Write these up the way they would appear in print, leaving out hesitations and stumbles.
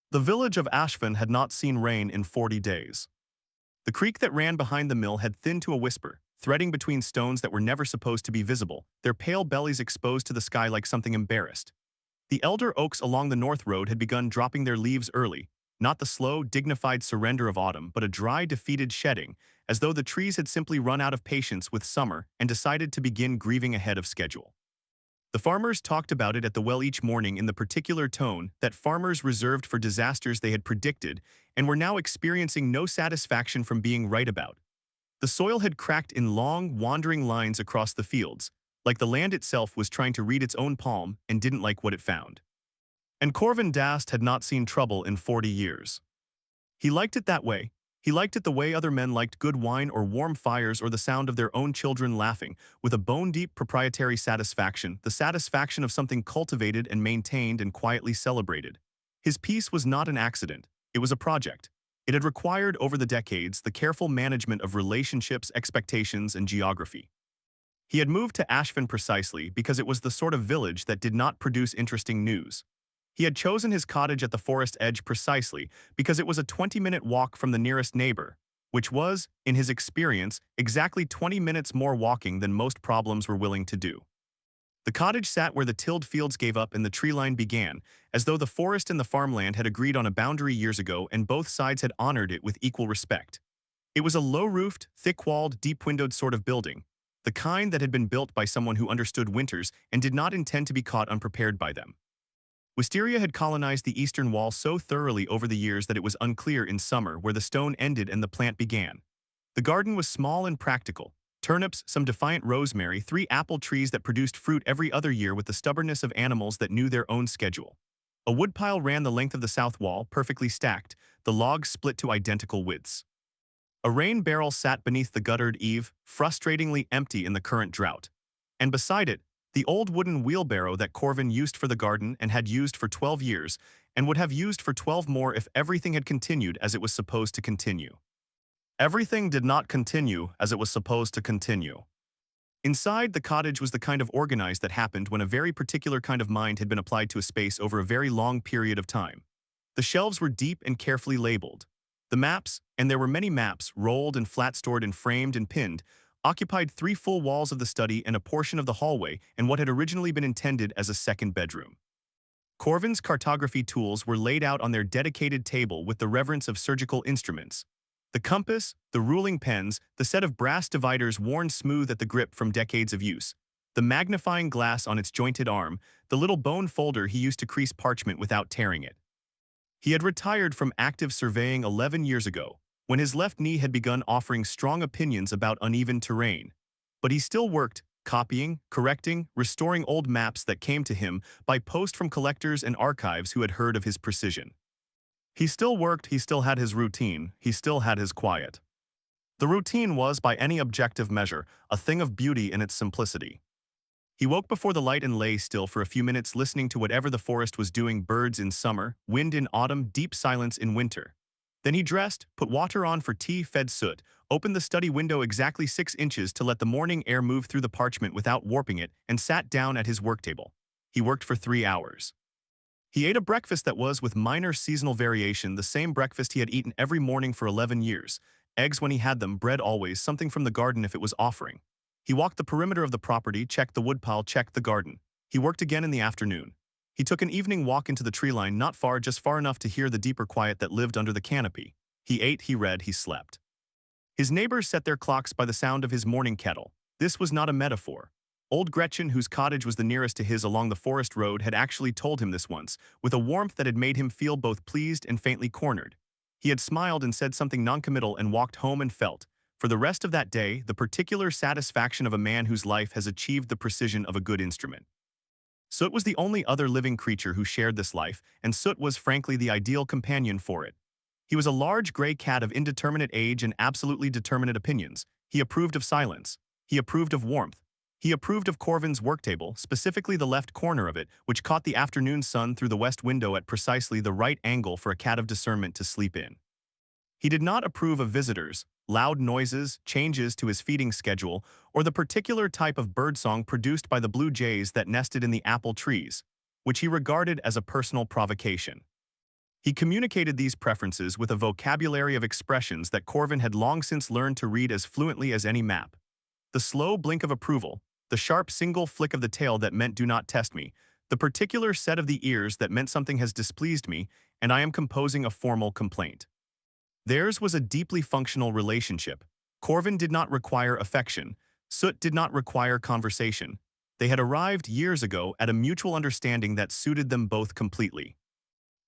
The village of Ashfin had not seen rain in 40 days. The creek that ran behind the mill had thinned to a whisper, threading between stones that were never supposed to be visible, their pale bellies exposed to the sky like something embarrassed. The elder oaks along the north road had begun dropping their leaves early, not the slow, dignified surrender of autumn, but a dry, defeated shedding, as though the trees had simply run out of patience with summer and decided to begin grieving ahead of schedule. The farmers talked about it at the well each morning in the particular tone that farmers reserved for disasters they had predicted and were now experiencing no satisfaction from being right about. The soil had cracked in long, wandering lines across the fields, like the land itself was trying to read its own palm and didn't like what it found. And Corvin Dast had not seen trouble in 40 years. He liked it that way. He liked it the way other men liked good wine or warm fires or the sound of their own children laughing, with a bone-deep proprietary satisfaction, the satisfaction of something cultivated and maintained and quietly celebrated. His peace was not an accident. It was a project. It had required over the decades the careful management of relationships, expectations, and geography. He had moved to Ashfin precisely because it was the sort of village that did not produce interesting news. He had chosen his cottage at the forest edge precisely because it was a 20-minute walk from the nearest neighbor, which was, in his experience, exactly 20 minutes more walking than most problems were willing to do. The cottage sat where the tilled fields gave up and the tree line began, as though the forest and the farmland had agreed on a boundary years ago and both sides had honored it with equal respect. It was a low-roofed, thick-walled, deep-windowed sort of building, the kind that had been built by someone who understood winters and did not intend to be caught unprepared by them. Wisteria had colonized the eastern wall so thoroughly over the years that it was unclear in summer where the stone ended and the plant began. The garden was small and practical. Turnips, some defiant rosemary, 3 apple trees that produced fruit every other year with the stubbornness of animals that knew their own schedule. A woodpile ran the length of the south wall, perfectly stacked, the logs split to identical widths. A rain barrel sat beneath the guttered eave, frustratingly empty in the current drought. And beside it, the old wooden wheelbarrow that Corvin used for the garden and had used for 12 years, and would have used for 12 more if everything had continued as it was supposed to continue. Everything did not continue as it was supposed to continue. Inside, the cottage was the kind of organized that happened when a very particular kind of mind had been applied to a space over a very long period of time. The shelves were deep and carefully labeled. The maps, and there were many maps, rolled and flat-stored and framed and pinned, occupied 3 full walls of the study and a portion of the hallway and what had originally been intended as a second bedroom. Corvin's cartography tools were laid out on their dedicated table with the reverence of surgical instruments. The compass, the ruling pens, the set of brass dividers worn smooth at the grip from decades of use, the magnifying glass on its jointed arm, the little bone folder he used to crease parchment without tearing it. He had retired from active surveying 11 years ago, when his left knee had begun offering strong opinions about uneven terrain. But he still worked, copying, correcting, restoring old maps that came to him by post from collectors and archives who had heard of his precision. He still worked, he still had his routine, he still had his quiet. The routine was, by any objective measure, a thing of beauty in its simplicity. He woke before the light and lay still for a few minutes listening to whatever the forest was doing, birds in summer, wind in autumn, deep silence in winter. Then he dressed, put water on for tea, fed soot, opened the study window exactly 6 inches to let the morning air move through the parchment without warping it, and sat down at his work table. He worked for 3 hours. He ate a breakfast that was, with minor seasonal variation, the same breakfast he had eaten every morning for 11 years. Eggs when he had them, bread always, something from the garden if it was offering. He walked the perimeter of the property, checked the woodpile, checked the garden. He worked again in the afternoon. He took an evening walk into the tree line, not far, just far enough to hear the deeper quiet that lived under the canopy. He ate, he read, he slept. His neighbors set their clocks by the sound of his morning kettle. This was not a metaphor. Old Gretchen, whose cottage was the nearest to his along the forest road, had actually told him this once, with a warmth that had made him feel both pleased and faintly cornered. He had smiled and said something noncommittal and walked home and felt, for the rest of that day, the particular satisfaction of a man whose life has achieved the precision of a good instrument. Soot was the only other living creature who shared this life, and Soot was frankly the ideal companion for it. He was a large gray cat of indeterminate age and absolutely determinate opinions. He approved of silence. He approved of warmth. He approved of Corvin's work table, specifically the left corner of it, which caught the afternoon sun through the west window at precisely the right angle for a cat of discernment to sleep in. He did not approve of visitors, loud noises, changes to his feeding schedule, or the particular type of birdsong produced by the blue jays that nested in the apple trees, which he regarded as a personal provocation. He communicated these preferences with a vocabulary of expressions that Corvin had long since learned to read as fluently as any map. The slow blink of approval, the sharp single flick of the tail that meant do not test me, the particular set of the ears that meant something has displeased me, and I am composing a formal complaint. Theirs was a deeply functional relationship. Corvin did not require affection. Soot did not require conversation. They had arrived years ago at a mutual understanding that suited them both completely.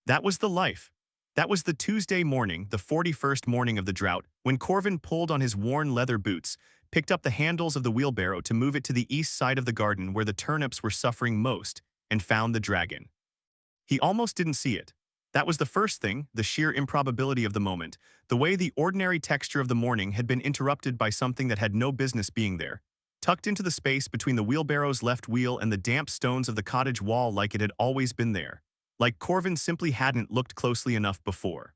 That was the life. That was the Tuesday morning, the 41st morning of the drought, when Corvin pulled on his worn leather boots, picked up the handles of the wheelbarrow to move it to the east side of the garden where the turnips were suffering most, and found the dragon. He almost didn't see it. That was the first thing, the sheer improbability of the moment, the way the ordinary texture of the morning had been interrupted by something that had no business being there, tucked into the space between the wheelbarrow's left wheel and the damp stones of the cottage wall like it had always been there, like Corvin simply hadn't looked closely enough before.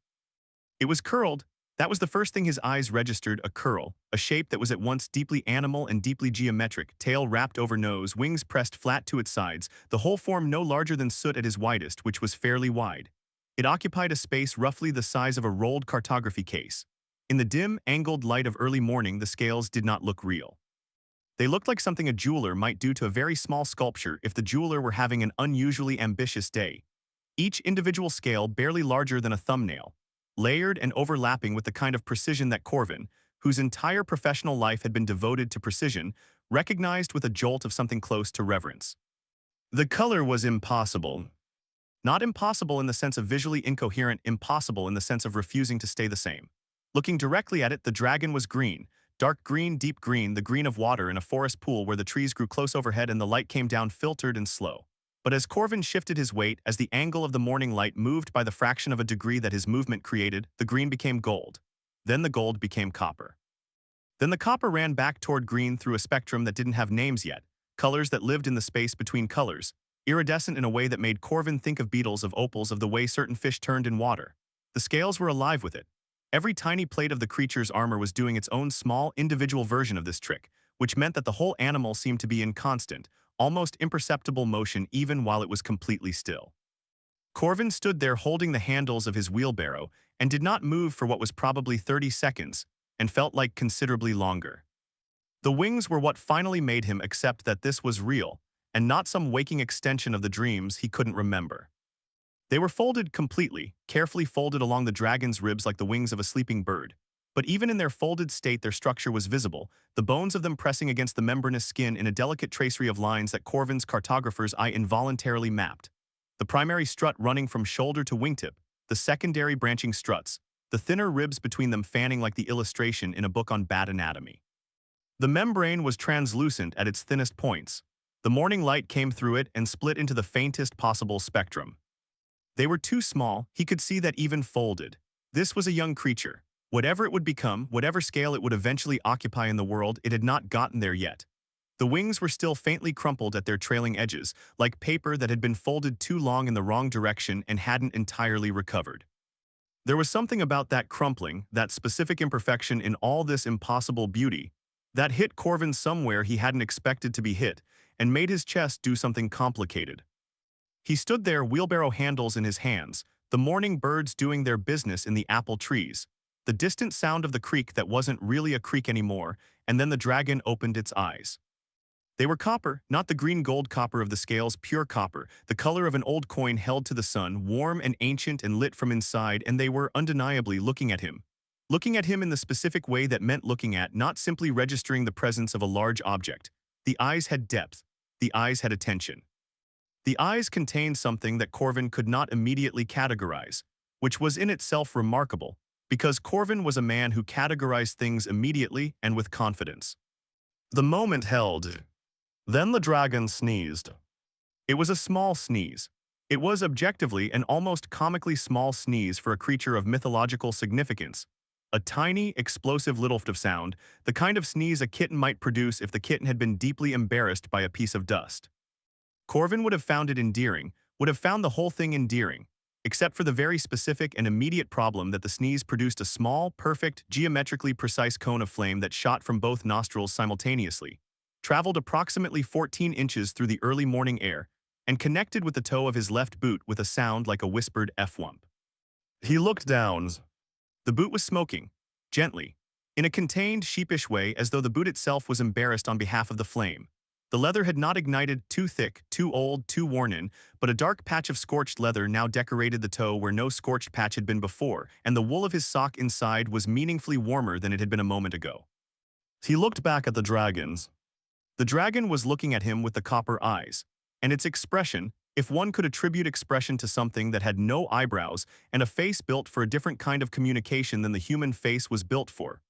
It was curled. That was the first thing his eyes registered, a curl, a shape that was at once deeply animal and deeply geometric, tail wrapped over nose, wings pressed flat to its sides, the whole form no larger than Soot at his widest, which was fairly wide. It occupied a space roughly the size of a rolled cartography case. In the dim, angled light of early morning, the scales did not look real. They looked like something a jeweler might do to a very small sculpture if the jeweler were having an unusually ambitious day. Each individual scale barely larger than a thumbnail, layered and overlapping with the kind of precision that Corvin, whose entire professional life had been devoted to precision, recognized with a jolt of something close to reverence. The color was impossible. Not impossible in the sense of visually incoherent, impossible in the sense of refusing to stay the same. Looking directly at it, the dragon was green, dark green, deep green, the green of water in a forest pool where the trees grew close overhead and the light came down filtered and slow. But as Corvin shifted his weight, as the angle of the morning light moved by the fraction of a degree that his movement created, the green became gold. Then the gold became copper. Then the copper ran back toward green through a spectrum that didn't have names yet, colors that lived in the space between colors, iridescent in a way that made Corvin think of beetles, of opals, of the way certain fish turned in water. The scales were alive with it. Every tiny plate of the creature's armor was doing its own small, individual version of this trick, which meant that the whole animal seemed to be in constant, almost imperceptible motion even while it was completely still. Corvin stood there holding the handles of his wheelbarrow and did not move for what was probably 30 seconds, and felt like considerably longer. The wings were what finally made him accept that this was real, and not some waking extension of the dreams he couldn't remember. They were folded completely, carefully folded along the dragon's ribs like the wings of a sleeping bird. But even in their folded state their structure was visible, the bones of them pressing against the membranous skin in a delicate tracery of lines that Corvin's cartographer's eye involuntarily mapped. The primary strut running from shoulder to wingtip, the secondary branching struts, the thinner ribs between them fanning like the illustration in a book on bat anatomy. The membrane was translucent at its thinnest points. The morning light came through it and split into the faintest possible spectrum. They were too small, he could see that even folded. This was a young creature. Whatever it would become, whatever scale it would eventually occupy in the world, it had not gotten there yet. The wings were still faintly crumpled at their trailing edges, like paper that had been folded too long in the wrong direction and hadn't entirely recovered. There was something about that crumpling, that specific imperfection in all this impossible beauty, that hit Corvin somewhere he hadn't expected to be hit, and made his chest do something complicated. He stood there, wheelbarrow handles in his hands, the morning birds doing their business in the apple trees, the distant sound of the creek that wasn't really a creek anymore, and then the dragon opened its eyes. They were copper, not the green gold copper of the scales, pure copper, the color of an old coin held to the sun, warm and ancient and lit from inside, and they were undeniably looking at him. Looking at him in the specific way that meant looking at, not simply registering the presence of a large object. The eyes had depth. The eyes had attention. The eyes contained something that Corvin could not immediately categorize, which was in itself remarkable, because Corvin was a man who categorized things immediately and with confidence. The moment held. Then the dragon sneezed. It was a small sneeze. It was objectively an almost comically small sneeze for a creature of mythological significance. A tiny, explosive little of sound, the kind of sneeze a kitten might produce if the kitten had been deeply embarrassed by a piece of dust. Corvin would have found it endearing, would have found the whole thing endearing, except for the very specific and immediate problem that the sneeze produced a small, perfect, geometrically precise cone of flame that shot from both nostrils simultaneously, traveled approximately 14 inches through the early morning air, and connected with the toe of his left boot with a sound like a whispered F-wump. He looked down. The boot was smoking, gently, in a contained, sheepish way as though the boot itself was embarrassed on behalf of the flame. The leather had not ignited, too thick, too old, too worn in, but a dark patch of scorched leather now decorated the toe where no scorched patch had been before, and the wool of his sock inside was meaningfully warmer than it had been a moment ago. He looked back at the dragons. The dragon was looking at him with the copper eyes, and its expression, if one could attribute expression to something that had no eyebrows and a face built for a different kind of communication than the human face was built for,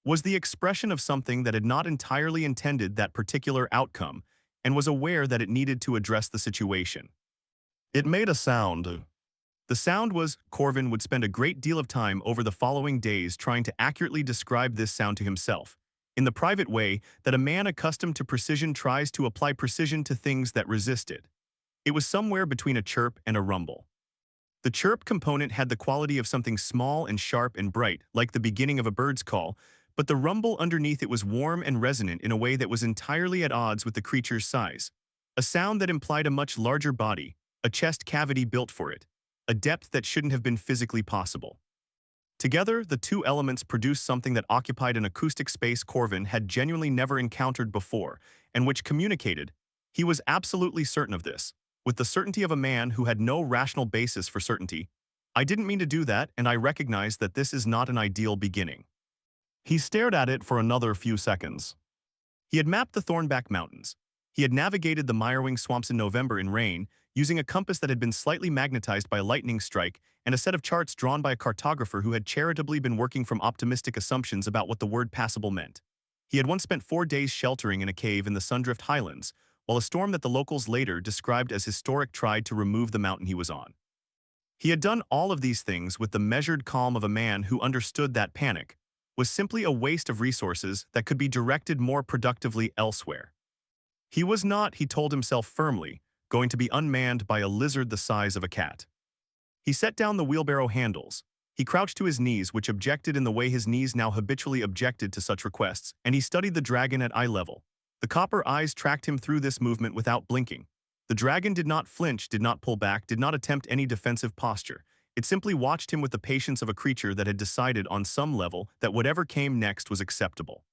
was the expression of something that had not entirely intended that particular outcome and was aware that it needed to address the situation. It made a sound. The sound was, Corvin would spend a great deal of time over the following days trying to accurately describe this sound to himself, in the private way that a man accustomed to precision tries to apply precision to things that resist it. It was somewhere between a chirp and a rumble. The chirp component had the quality of something small and sharp and bright, like the beginning of a bird's call, but the rumble underneath it was warm and resonant in a way that was entirely at odds with the creature's size. A sound that implied a much larger body, a chest cavity built for it, a depth that shouldn't have been physically possible. Together, the two elements produced something that occupied an acoustic space Corvin had genuinely never encountered before, and which communicated. He was absolutely certain of this, with the certainty of a man who had no rational basis for certainty. I didn't mean to do that, and I recognize that this is not an ideal beginning. He stared at it for another few seconds. He had mapped the Thornback Mountains. He had navigated the Mirewing swamps in November in rain, using a compass that had been slightly magnetized by a lightning strike and a set of charts drawn by a cartographer who had charitably been working from optimistic assumptions about what the word passable meant. He had once spent 4 days sheltering in a cave in the Sundrift Highlands, while a storm that the locals later described as historic tried to remove the mountain he was on. He had done all of these things with the measured calm of a man who understood that panic was simply a waste of resources that could be directed more productively elsewhere. He was not, he told himself firmly, going to be unmanned by a lizard the size of a cat. He set down the wheelbarrow handles. He crouched to his knees, which objected in the way his knees now habitually objected to such requests, and he studied the dragon at eye level. The copper eyes tracked him through this movement without blinking. The dragon did not flinch, did not pull back, did not attempt any defensive posture. It simply watched him with the patience of a creature that had decided on some level that whatever came next was acceptable.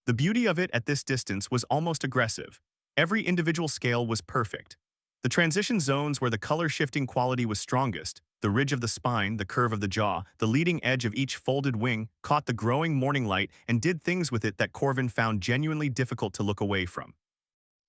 The beauty of it at this distance was almost aggressive. Every individual scale was perfect. The transition zones where the color-shifting quality was strongest, the ridge of the spine, the curve of the jaw, the leading edge of each folded wing, caught the growing morning light and did things with it that Corvin found genuinely difficult to look away from.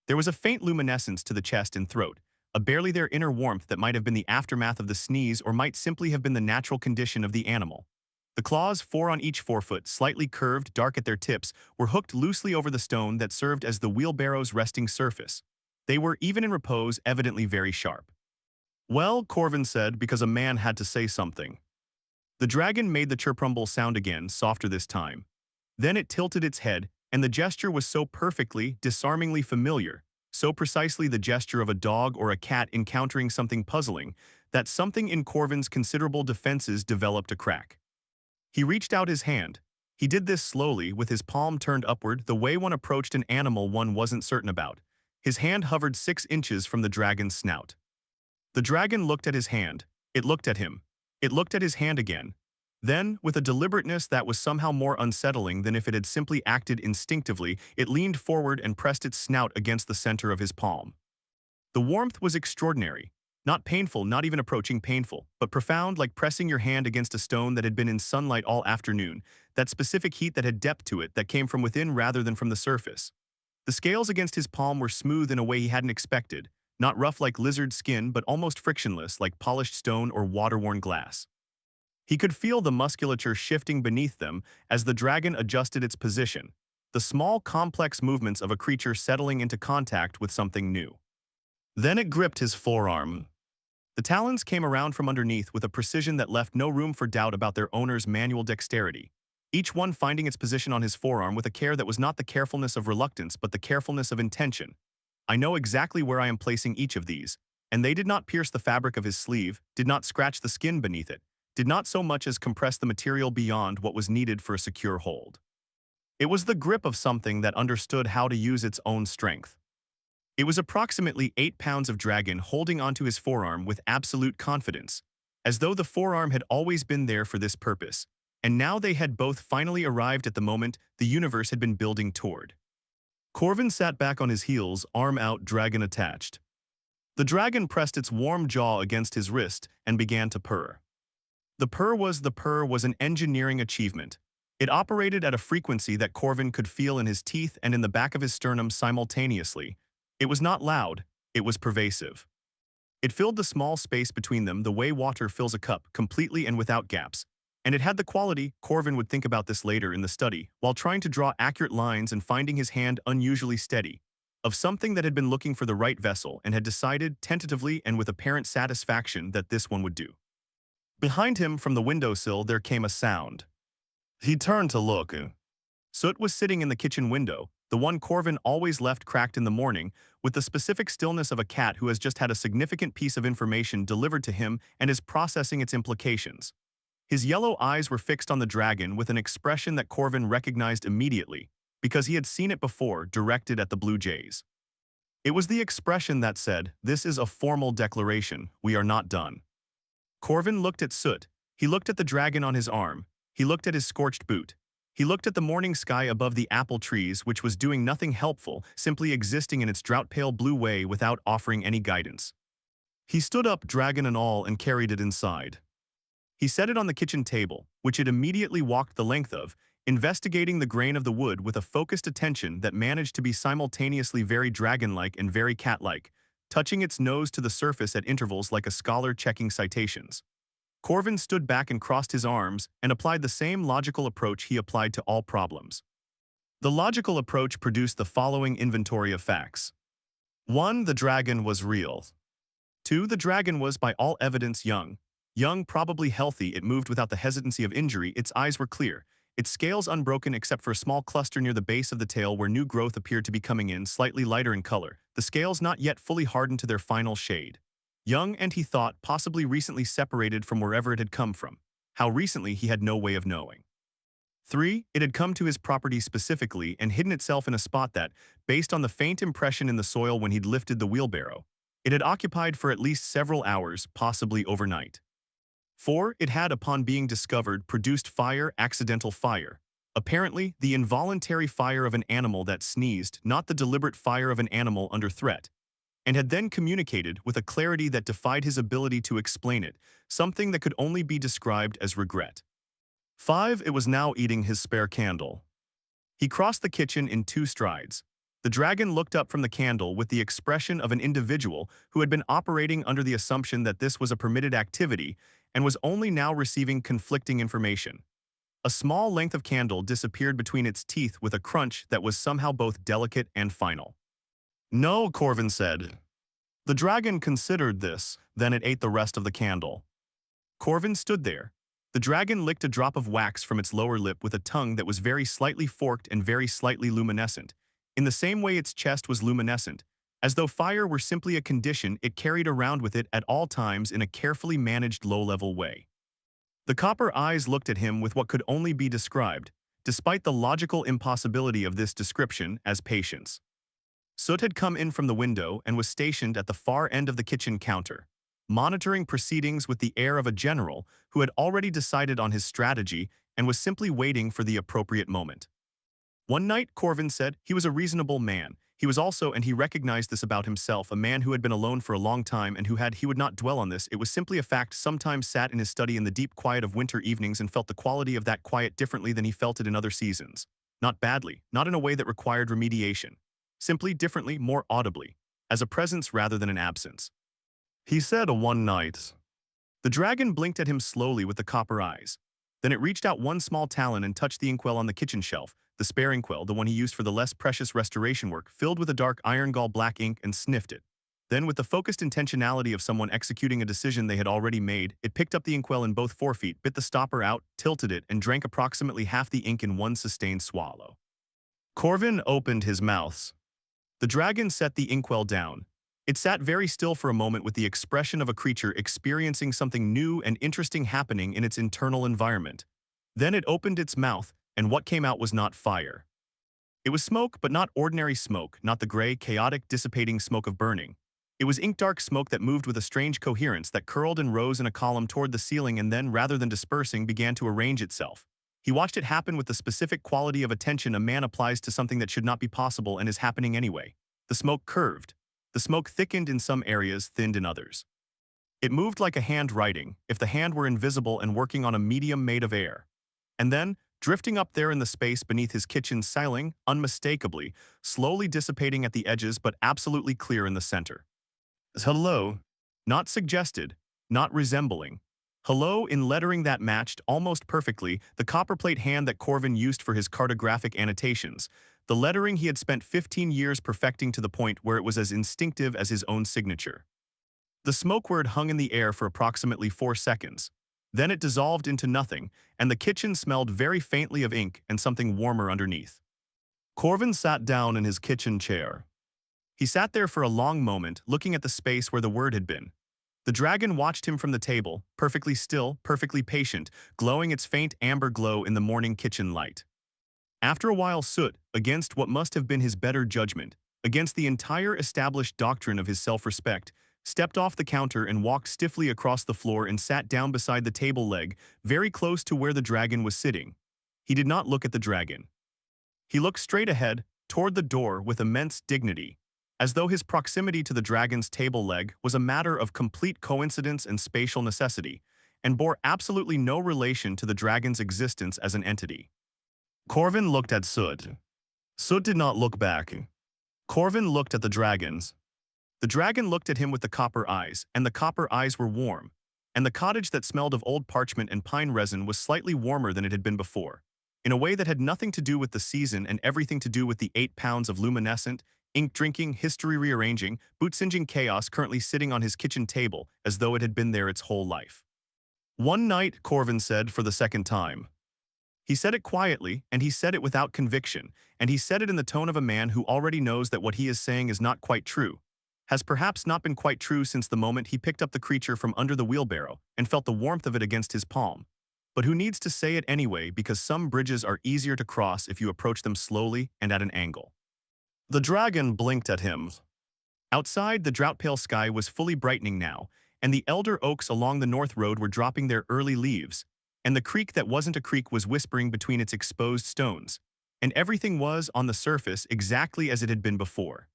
There was a faint luminescence to the chest and throat, a barely there inner warmth that might have been the aftermath of the sneeze or might simply have been the natural condition of the animal. The claws, 4 on each forefoot, slightly curved, dark at their tips, were hooked loosely over the stone that served as the wheelbarrow's resting surface. They were, even in repose, evidently very sharp. Well, Corvin said, because a man had to say something. The dragon made the chirprumble sound again, softer this time. Then it tilted its head, and the gesture was so perfectly, disarmingly familiar, so precisely the gesture of a dog or a cat encountering something puzzling, that something in Corvin's considerable defenses developed a crack. He reached out his hand. He did this slowly, with his palm turned upward, the way one approached an animal one wasn't certain about. His hand hovered 6 inches from the dragon's snout. The dragon looked at his hand. It looked at him. It looked at his hand again. Then, with a deliberateness that was somehow more unsettling than if it had simply acted instinctively, it leaned forward and pressed its snout against the center of his palm. The warmth was extraordinary. Not painful, not even approaching painful, but profound, like pressing your hand against a stone that had been in sunlight all afternoon, that specific heat that had depth to it that came from within rather than from the surface. The scales against his palm were smooth in a way he hadn't expected, not rough like lizard skin but almost frictionless like polished stone or water-worn glass. He could feel the musculature shifting beneath them as the dragon adjusted its position, the small, complex movements of a creature settling into contact with something new. Then it gripped his forearm. The talons came around from underneath with a precision that left no room for doubt about their owner's manual dexterity, each one finding its position on his forearm with a care that was not the carefulness of reluctance but the carefulness of intention. I know exactly where I am placing each of these, and they did not pierce the fabric of his sleeve, did not scratch the skin beneath it, did not so much as compress the material beyond what was needed for a secure hold. It was the grip of something that understood how to use its own strength. It was approximately 8 pounds of dragon holding onto his forearm with absolute confidence. as though the forearm had always been there for this purpose, and now they had both finally arrived at the moment the universe had been building toward. Corvin sat back on his heels, arm out, dragon attached. The dragon pressed its warm jaw against his wrist and began to purr. The purr was an engineering achievement. It operated at a frequency that Corvin could feel in his teeth and in the back of his sternum simultaneously. It was not loud, it was pervasive. It filled the small space between them the way water fills a cup, completely and without gaps. And it had the quality, Corvin would think about this later in the study, while trying to draw accurate lines and finding his hand unusually steady, of something that had been looking for the right vessel and had decided, tentatively and with apparent satisfaction, that this one would do. Behind him, from the windowsill, there came a sound. He turned to look. Soot was sitting in the kitchen window, the one Corvin always left cracked in the morning, with the specific stillness of a cat who has just had a significant piece of information delivered to him and is processing its implications. His yellow eyes were fixed on the dragon with an expression that Corvin recognized immediately, because he had seen it before, directed at the blue jays. It was the expression that said, "This is a formal declaration, we are not done." Corvin looked at Soot, he looked at the dragon on his arm, he looked at his scorched boot. He looked at the morning sky above the apple trees, which was doing nothing helpful, simply existing in its drought-pale blue way without offering any guidance. He stood up, dragon and all, and carried it inside. He set it on the kitchen table, which it immediately walked the length of, investigating the grain of the wood with a focused attention that managed to be simultaneously very dragon-like and very cat-like, touching its nose to the surface at intervals like a scholar checking citations. Corvin stood back and crossed his arms and applied the same logical approach he applied to all problems. The logical approach produced the following inventory of facts. 1. The dragon was real. 2. The dragon was by all evidence young. Young, probably healthy, it moved without the hesitancy of injury, its eyes were clear, its scales unbroken except for a small cluster near the base of the tail where new growth appeared to be coming in, slightly lighter in color, the scales not yet fully hardened to their final shade. Young and, he thought, possibly recently separated from wherever it had come from. How recently he had no way of knowing. 3. It had come to his property specifically and hidden itself in a spot that, based on the faint impression in the soil when he'd lifted the wheelbarrow, it had occupied for at least several hours, possibly overnight. 4. It had, upon being discovered, produced fire, accidental fire. Apparently, the involuntary fire of an animal that sneezed, not the deliberate fire of an animal under threat, and had then communicated, with a clarity that defied his ability to explain it, something that could only be described as regret. 5. It was now eating his spare candle. He crossed the kitchen in 2 strides. The dragon looked up from the candle with the expression of an individual who had been operating under the assumption that this was a permitted activity and was only now receiving conflicting information. A small length of candle disappeared between its teeth with a crunch that was somehow both delicate and final. "No," Corvin said. The dragon considered this, then it ate the rest of the candle. Corvin stood there. The dragon licked a drop of wax from its lower lip with a tongue that was very slightly forked and very slightly luminescent, in the same way its chest was luminescent, as though fire were simply a condition it carried around with it at all times in a carefully managed low-level way. The copper eyes looked at him with what could only be described, despite the logical impossibility of this description, as patience. Soot had come in from the window and was stationed at the far end of the kitchen counter, monitoring proceedings with the air of a general who had already decided on his strategy and was simply waiting for the appropriate moment. One night, Corvin said, he was a reasonable man. He was also, and he recognized this about himself, a man who had been alone for a long time and who had, he would not dwell on this, it was simply a fact, sometimes sat in his study in the deep quiet of winter evenings and felt the quality of that quiet differently than he felt it in other seasons. Not badly, not in a way that required remediation. Simply differently, more audibly, as a presence rather than an absence. He said one night. The dragon blinked at him slowly with the copper eyes. Then it reached out one small talon and touched the inkwell on the kitchen shelf, the spare inkwell, the one he used for the less precious restoration work, filled with a dark iron-gall black ink, and sniffed it. Then, with the focused intentionality of someone executing a decision they had already made, it picked up the inkwell in both forefeet, bit the stopper out, tilted it, and drank approximately half the ink in one sustained swallow. Corvin opened his mouth. The dragon set the inkwell down. It sat very still for a moment with the expression of a creature experiencing something new and interesting happening in its internal environment. Then it opened its mouth, and what came out was not fire. It was smoke, but not ordinary smoke, not the gray, chaotic, dissipating smoke of burning. It was ink-dark smoke that moved with a strange coherence that curled and rose in a column toward the ceiling and then, rather than dispersing, began to arrange itself. He watched it happen with the specific quality of attention a man applies to something that should not be possible and is happening anyway. The smoke curved. The smoke thickened in some areas, thinned in others. It moved like a hand writing, if the hand were invisible and working on a medium made of air. And then, drifting up there in the space beneath his kitchen ceiling, unmistakably, slowly dissipating at the edges but absolutely clear in the center. Hello. Not suggested, not resembling. Hello in lettering that matched, almost perfectly, the copperplate hand that Corvin used for his cartographic annotations, the lettering he had spent 15 years perfecting to the point where it was as instinctive as his own signature. The smoke word hung in the air for approximately 4 seconds. Then it dissolved into nothing, and the kitchen smelled very faintly of ink and something warmer underneath. Corvin sat down in his kitchen chair. He sat there for a long moment, looking at the space where the word had been. The dragon watched him from the table, perfectly still, perfectly patient, glowing its faint amber glow in the morning kitchen light. After a while, Soot, against what must have been his better judgment, against the entire established doctrine of his self-respect, stepped off the counter and walked stiffly across the floor and sat down beside the table leg, very close to where the dragon was sitting. He did not look at the dragon. He looked straight ahead, toward the door with immense dignity, as though his proximity to the dragon's table leg was a matter of complete coincidence and spatial necessity, and bore absolutely no relation to the dragon's existence as an entity. Corvin looked at Soot. Soot did not look back. Corvin looked at the dragons. The dragon looked at him with the copper eyes, and the copper eyes were warm, and the cottage that smelled of old parchment and pine resin was slightly warmer than it had been before, in a way that had nothing to do with the season and everything to do with the 8 pounds of luminescent, ink-drinking, history-rearranging, boot-singeing chaos currently sitting on his kitchen table as though it had been there its whole life. One night, Corvin said for the second time. He said it quietly, and he said it without conviction, and he said it in the tone of a man who already knows that what he is saying is not quite true, has perhaps not been quite true since the moment he picked up the creature from under the wheelbarrow and felt the warmth of it against his palm, but who needs to say it anyway because some bridges are easier to cross if you approach them slowly and at an angle. The dragon blinked at him. Outside, the drought-pale sky was fully brightening now, and the elder oaks along the north road were dropping their early leaves, and the creek that wasn't a creek was whispering between its exposed stones, and everything was, on the surface, exactly as it had been before.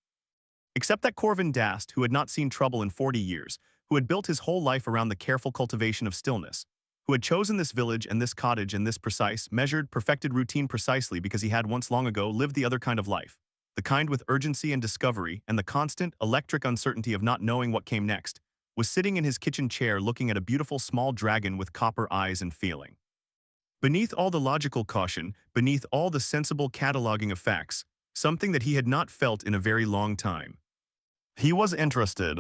Except that Corvin Dast, who had not seen trouble in 40 years, who had built his whole life around the careful cultivation of stillness, who had chosen this village and this cottage and this precise, measured, perfected routine precisely because he had once long ago lived the other kind of life, the kind with urgency and discovery and the constant, electric uncertainty of not knowing what came next, was sitting in his kitchen chair looking at a beautiful small dragon with copper eyes and feeling. Beneath all the logical caution, beneath all the sensible cataloging of facts, something that he had not felt in a very long time. He was interested.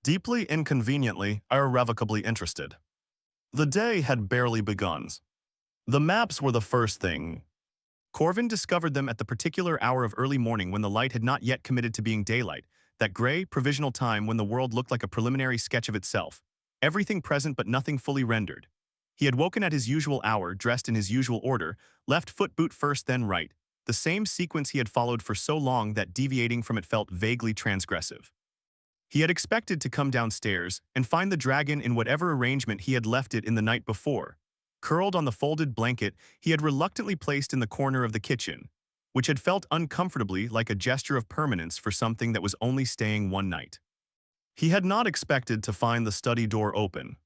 Deeply, inconveniently, irrevocably interested. The day had barely begun. The maps were the first thing. Corvin discovered them at the particular hour of early morning when the light had not yet committed to being daylight, that gray, provisional time when the world looked like a preliminary sketch of itself, everything present but nothing fully rendered. He had woken at his usual hour, dressed in his usual order, left foot boot first then right, the same sequence he had followed for so long that deviating from it felt vaguely transgressive. He had expected to come downstairs and find the dragon in whatever arrangement he had left it in the night before, curled on the folded blanket he had reluctantly placed in the corner of the kitchen, which had felt uncomfortably like a gesture of permanence for something that was only staying one night. He had not expected to find the study door open.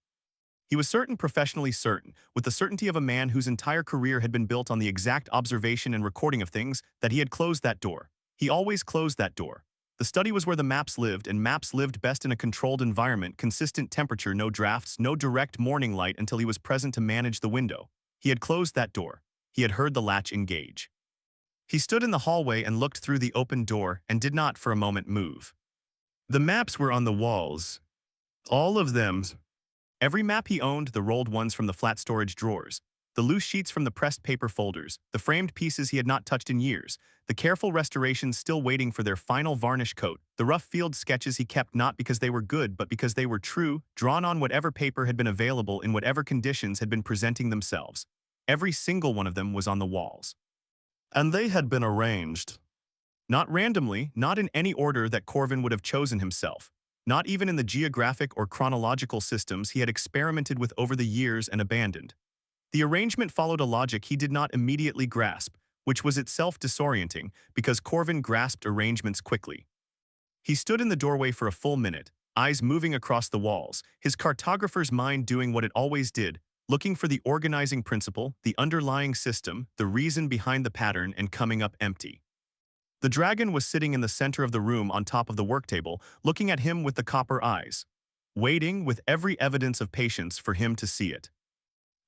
He was certain, professionally certain, with the certainty of a man whose entire career had been built on the exact observation and recording of things, that he had closed that door. He always closed that door. The study was where the maps lived, and maps lived best in a controlled environment, consistent temperature, no drafts, no direct morning light until he was present to manage the window. He had closed that door. He had heard the latch engage. He stood in the hallway and looked through the open door and did not for a moment move. The maps were on the walls. All of them. Every map he owned, the rolled ones from the flat storage drawers, the loose sheets from the pressed paper folders, the framed pieces he had not touched in years, the careful restorations still waiting for their final varnish coat, the rough field sketches he kept not because they were good but because they were true, drawn on whatever paper had been available in whatever conditions had been presenting themselves. Every single one of them was on the walls. And they had been arranged. Not randomly, not in any order that Corvin would have chosen himself, not even in the geographic or chronological systems he had experimented with over the years and abandoned. The arrangement followed a logic he did not immediately grasp, which was itself disorienting because Corvin grasped arrangements quickly. He stood in the doorway for a full minute, eyes moving across the walls, his cartographer's mind doing what it always did, looking for the organizing principle, the underlying system, the reason behind the pattern, and coming up empty. The dragon was sitting in the center of the room on top of the work table, looking at him with the copper eyes, waiting with every evidence of patience for him to see it.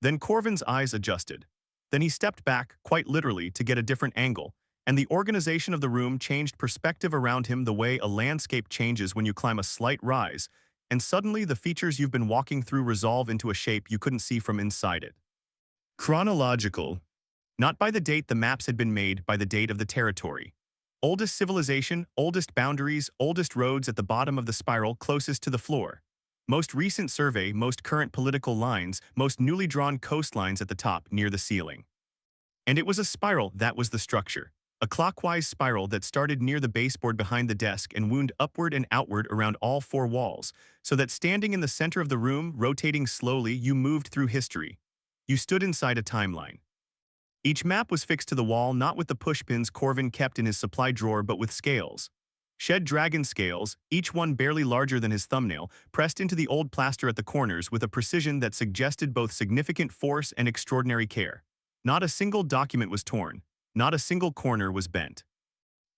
Then Corvin's eyes adjusted. Then he stepped back, quite literally, to get a different angle, and the organization of the room changed perspective around him the way a landscape changes when you climb a slight rise, and suddenly the features you've been walking through resolve into a shape you couldn't see from inside it. Chronological. Not by the date the maps had been made, by the date of the territory. Oldest civilization, oldest boundaries, oldest roads at the bottom of the spiral closest to the floor. Most recent survey, most current political lines, most newly drawn coastlines at the top near the ceiling. And it was a spiral, that was the structure. A clockwise spiral that started near the baseboard behind the desk and wound upward and outward around all four walls, so that standing in the center of the room, rotating slowly, you moved through history. You stood inside a timeline. Each map was fixed to the wall, not with the pushpins Corvin kept in his supply drawer, but with scales. Shed dragon scales, each one barely larger than his thumbnail, pressed into the old plaster at the corners with a precision that suggested both significant force and extraordinary care. Not a single document was torn. Not a single corner was bent.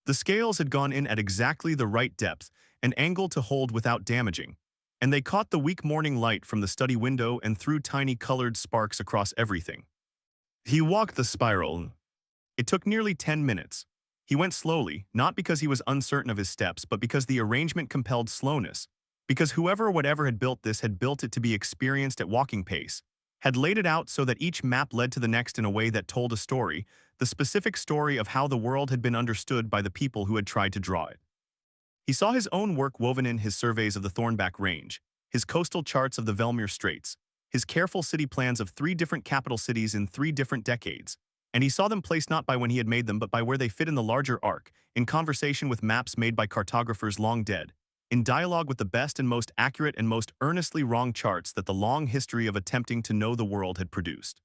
The scales had gone in at exactly the right depth and angle to hold without damaging, and they caught the weak morning light from the study window and threw tiny colored sparks across everything. He walked the spiral. It took nearly 10 minutes. He went slowly, not because he was uncertain of his steps, but because the arrangement compelled slowness, because whoever or whatever had built this had built it to be experienced at walking pace, had laid it out so that each map led to the next in a way that told a story, the specific story of how the world had been understood by the people who had tried to draw it. He saw his own work woven in, his surveys of the Thornback Range, his coastal charts of the Velmere Straits, his careful city plans of 3 different capital cities in 3 different decades, and he saw them placed not by when he had made them but by where they fit in the larger arc, in conversation with maps made by cartographers long dead, in dialogue with the best and most accurate and most earnestly wrong charts that the long history of attempting to know the world had produced.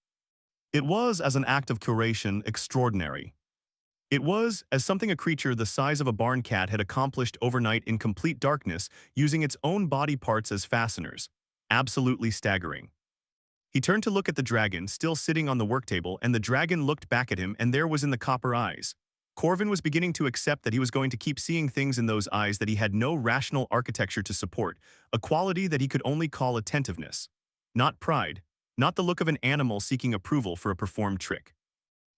It was, as an act of curation, extraordinary. It was, as something a creature the size of a barn cat had accomplished overnight in complete darkness, using its own body parts as fasteners. Absolutely staggering. He turned to look at the dragon, still sitting on the work table, and the dragon looked back at him, and there was in the copper eyes. Corvin was beginning to accept that he was going to keep seeing things in those eyes that he had no rational architecture to support, a quality that he could only call attentiveness. Not pride, not the look of an animal seeking approval for a performed trick.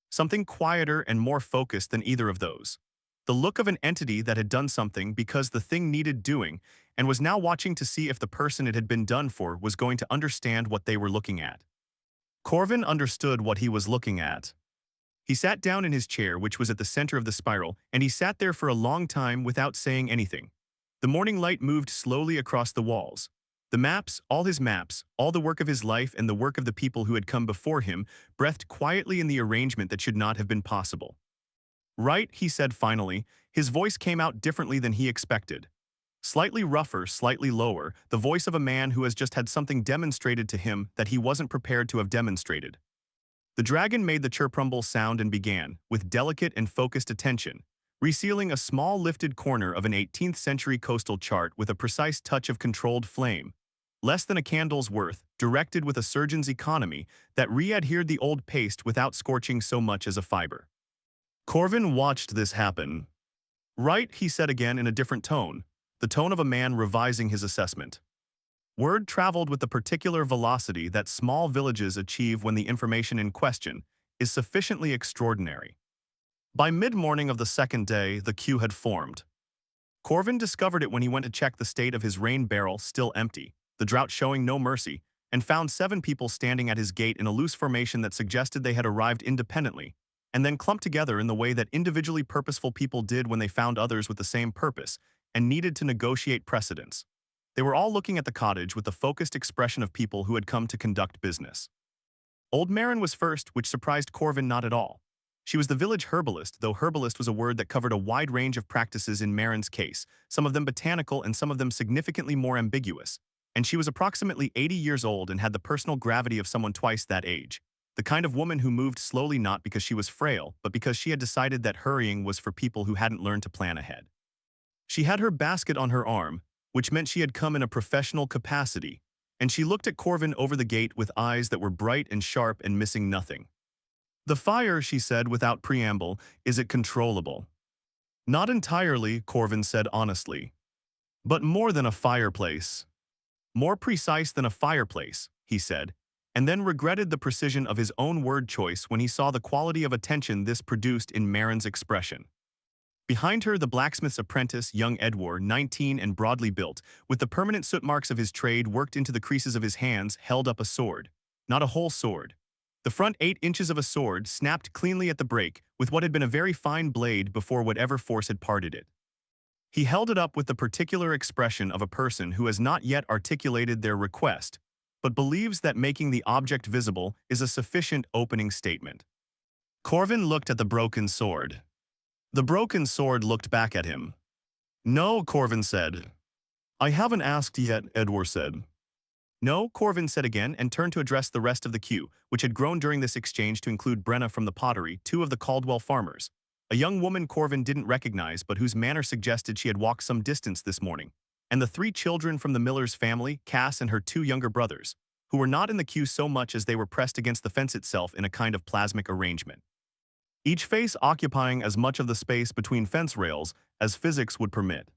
Something quieter and more focused than either of those. The look of an entity that had done something because the thing needed doing, and was now watching to see if the person it had been done for was going to understand what they were looking at. Corvin understood what he was looking at. He sat down in his chair, which was at the center of the spiral, and he sat there for a long time without saying anything. The morning light moved slowly across the walls. The maps, all his maps, all the work of his life and the work of the people who had come before him, breathed quietly in the arrangement that should not have been possible. Right, he said finally. His voice came out differently than he expected. Slightly rougher, slightly lower, the voice of a man who has just had something demonstrated to him that he wasn't prepared to have demonstrated. The dragon made the chirprumble sound and began, with delicate and focused attention, resealing a small lifted corner of an 18th century coastal chart with a precise touch of controlled flame, less than a candle's worth, directed with a surgeon's economy that re-adhered the old paste without scorching so much as a fiber. Corvin watched this happen. Right, he said again in a different tone, the tone of a man revising his assessment. Word traveled with the particular velocity that small villages achieve when the information in question is sufficiently extraordinary. By mid-morning of the second day, the queue had formed. Corvin discovered it when he went to check the state of his rain barrel, still empty, the drought showing no mercy, and found 7 people standing at his gate in a loose formation that suggested they had arrived independently, and then clumped together in the way that individually purposeful people did when they found others with the same purpose and needed to negotiate precedence. They were all looking at the cottage with the focused expression of people who had come to conduct business. Old Marin was first, which surprised Corvin not at all. She was the village herbalist, though herbalist was a word that covered a wide range of practices in Marin's case, some of them botanical and some of them significantly more ambiguous. And she was approximately 80 years old and had the personal gravity of someone twice that age. The kind of woman who moved slowly not because she was frail, but because she had decided that hurrying was for people who hadn't learned to plan ahead. She had her basket on her arm, which meant she had come in a professional capacity, and she looked at Corvin over the gate with eyes that were bright and sharp and missing nothing. "The fire," she said without preamble, "is it controllable?" "Not entirely," Corvin said honestly. "But more than a fireplace." "More precise than a fireplace," he said, and then regretted the precision of his own word choice when he saw the quality of attention this produced in Marin's expression. Behind her, the blacksmith's apprentice, young Edward, 19 and broadly built, with the permanent soot marks of his trade worked into the creases of his hands, held up a sword. Not a whole sword. The front 8 inches of a sword snapped cleanly at the break with what had been a very fine blade before whatever force had parted it. He held it up with the particular expression of a person who has not yet articulated their request, but believes that making the object visible is a sufficient opening statement. Corvin looked at the broken sword. The broken sword looked back at him. "No," Corvin said. "I haven't asked yet," Edward said. "No," Corvin said again and turned to address the rest of the queue, which had grown during this exchange to include Brenna from the pottery, 2 of the Caldwell farmers, a young woman Corvin didn't recognize but whose manner suggested she had walked some distance this morning, and the 3 children from the miller's family, Cass and her 2 younger brothers, who were not in the queue so much as they were pressed against the fence itself in a kind of plasmic arrangement, each face occupying as much of the space between fence rails as physics would permit.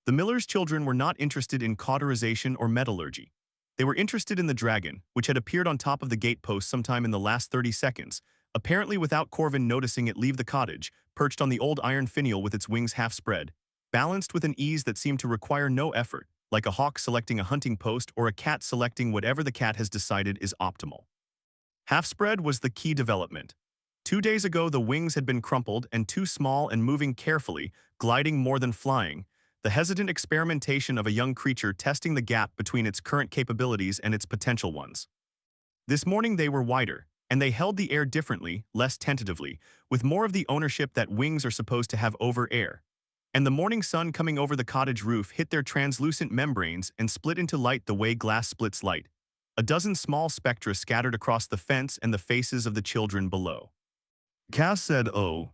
The miller's children were not interested in cauterization or metallurgy. They were interested in the dragon, which had appeared on top of the gate post sometime in the last 30 seconds, apparently without Corvin noticing it leave the cottage, perched on the old iron finial with its wings half spread, balanced with an ease that seemed to require no effort, like a hawk selecting a hunting post or a cat selecting whatever the cat has decided is optimal. Half spread was the key development. 2 days ago, the wings had been crumpled and too small and moving carefully, gliding more than flying, the hesitant experimentation of a young creature testing the gap between its current capabilities and its potential ones. This morning they were wider, and they held the air differently, less tentatively, with more of the ownership that wings are supposed to have over air. And the morning sun coming over the cottage roof hit their translucent membranes and split into light the way glass splits light. A dozen small spectra scattered across the fence and the faces of the children below. Cass said, "Oh."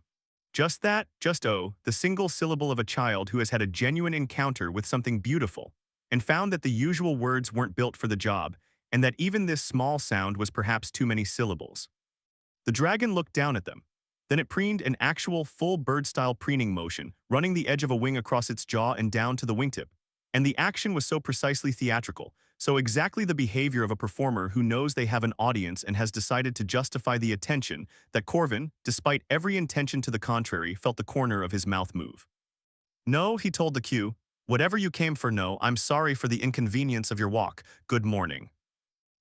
Just that, just "oh," the single syllable of a child who has had a genuine encounter with something beautiful, and found that the usual words weren't built for the job, and that even this small sound was perhaps too many syllables. The dragon looked down at them. Then it preened an actual full bird-style preening motion, running the edge of a wing across its jaw and down to the wingtip. And the action was so precisely theatrical, so exactly the behavior of a performer who knows they have an audience and has decided to justify the attention, that Corvin, despite every intention to the contrary, felt the corner of his mouth move. "No," he told the queue. "Whatever you came for, no, I'm sorry for the inconvenience of your walk. Good morning."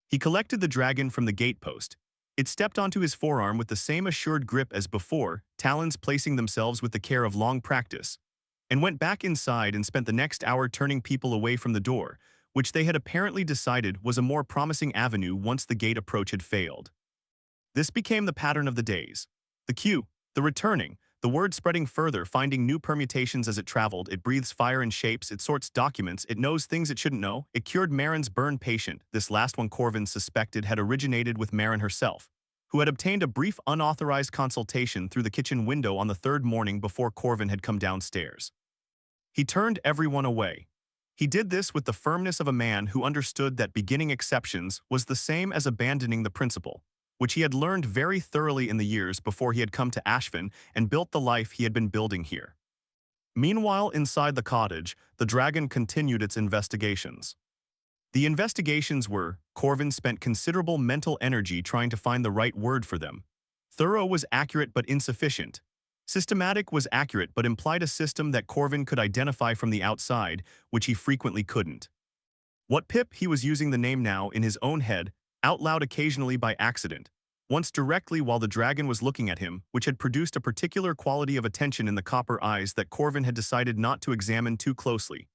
He collected the dragon from the gatepost. It stepped onto his forearm with the same assured grip as before, talons placing themselves with the care of long practice, and went back inside and spent the next hour turning people away from the door, which they had apparently decided was a more promising avenue once the gate approach had failed. This became the pattern of the days. The queue, the returning, the word spreading further, finding new permutations as it traveled. It breathes fire and shapes, it sorts documents, it knows things it shouldn't know. It cured Marin's burn patient. This last one Corvin suspected had originated with Marin herself, who had obtained a brief unauthorized consultation through the kitchen window on the 3rd morning before Corvin had come downstairs. He turned everyone away. He did this with the firmness of a man who understood that beginning exceptions was the same as abandoning the principle, which he had learned very thoroughly in the years before he had come to Ashvin and built the life he had been building here. Meanwhile, inside the cottage, the dragon continued its investigations. The investigations were, Corvin spent considerable mental energy trying to find the right word for them. Thorough was accurate but insufficient. Systematic was accurate but implied a system that Corvin could identify from the outside, which he frequently couldn't. What Pip he was using the name now in his own head, out loud occasionally by accident, once directly while the dragon was looking at him, which had produced a particular quality of attention in the copper eyes that Corvin had decided not to examine too closely.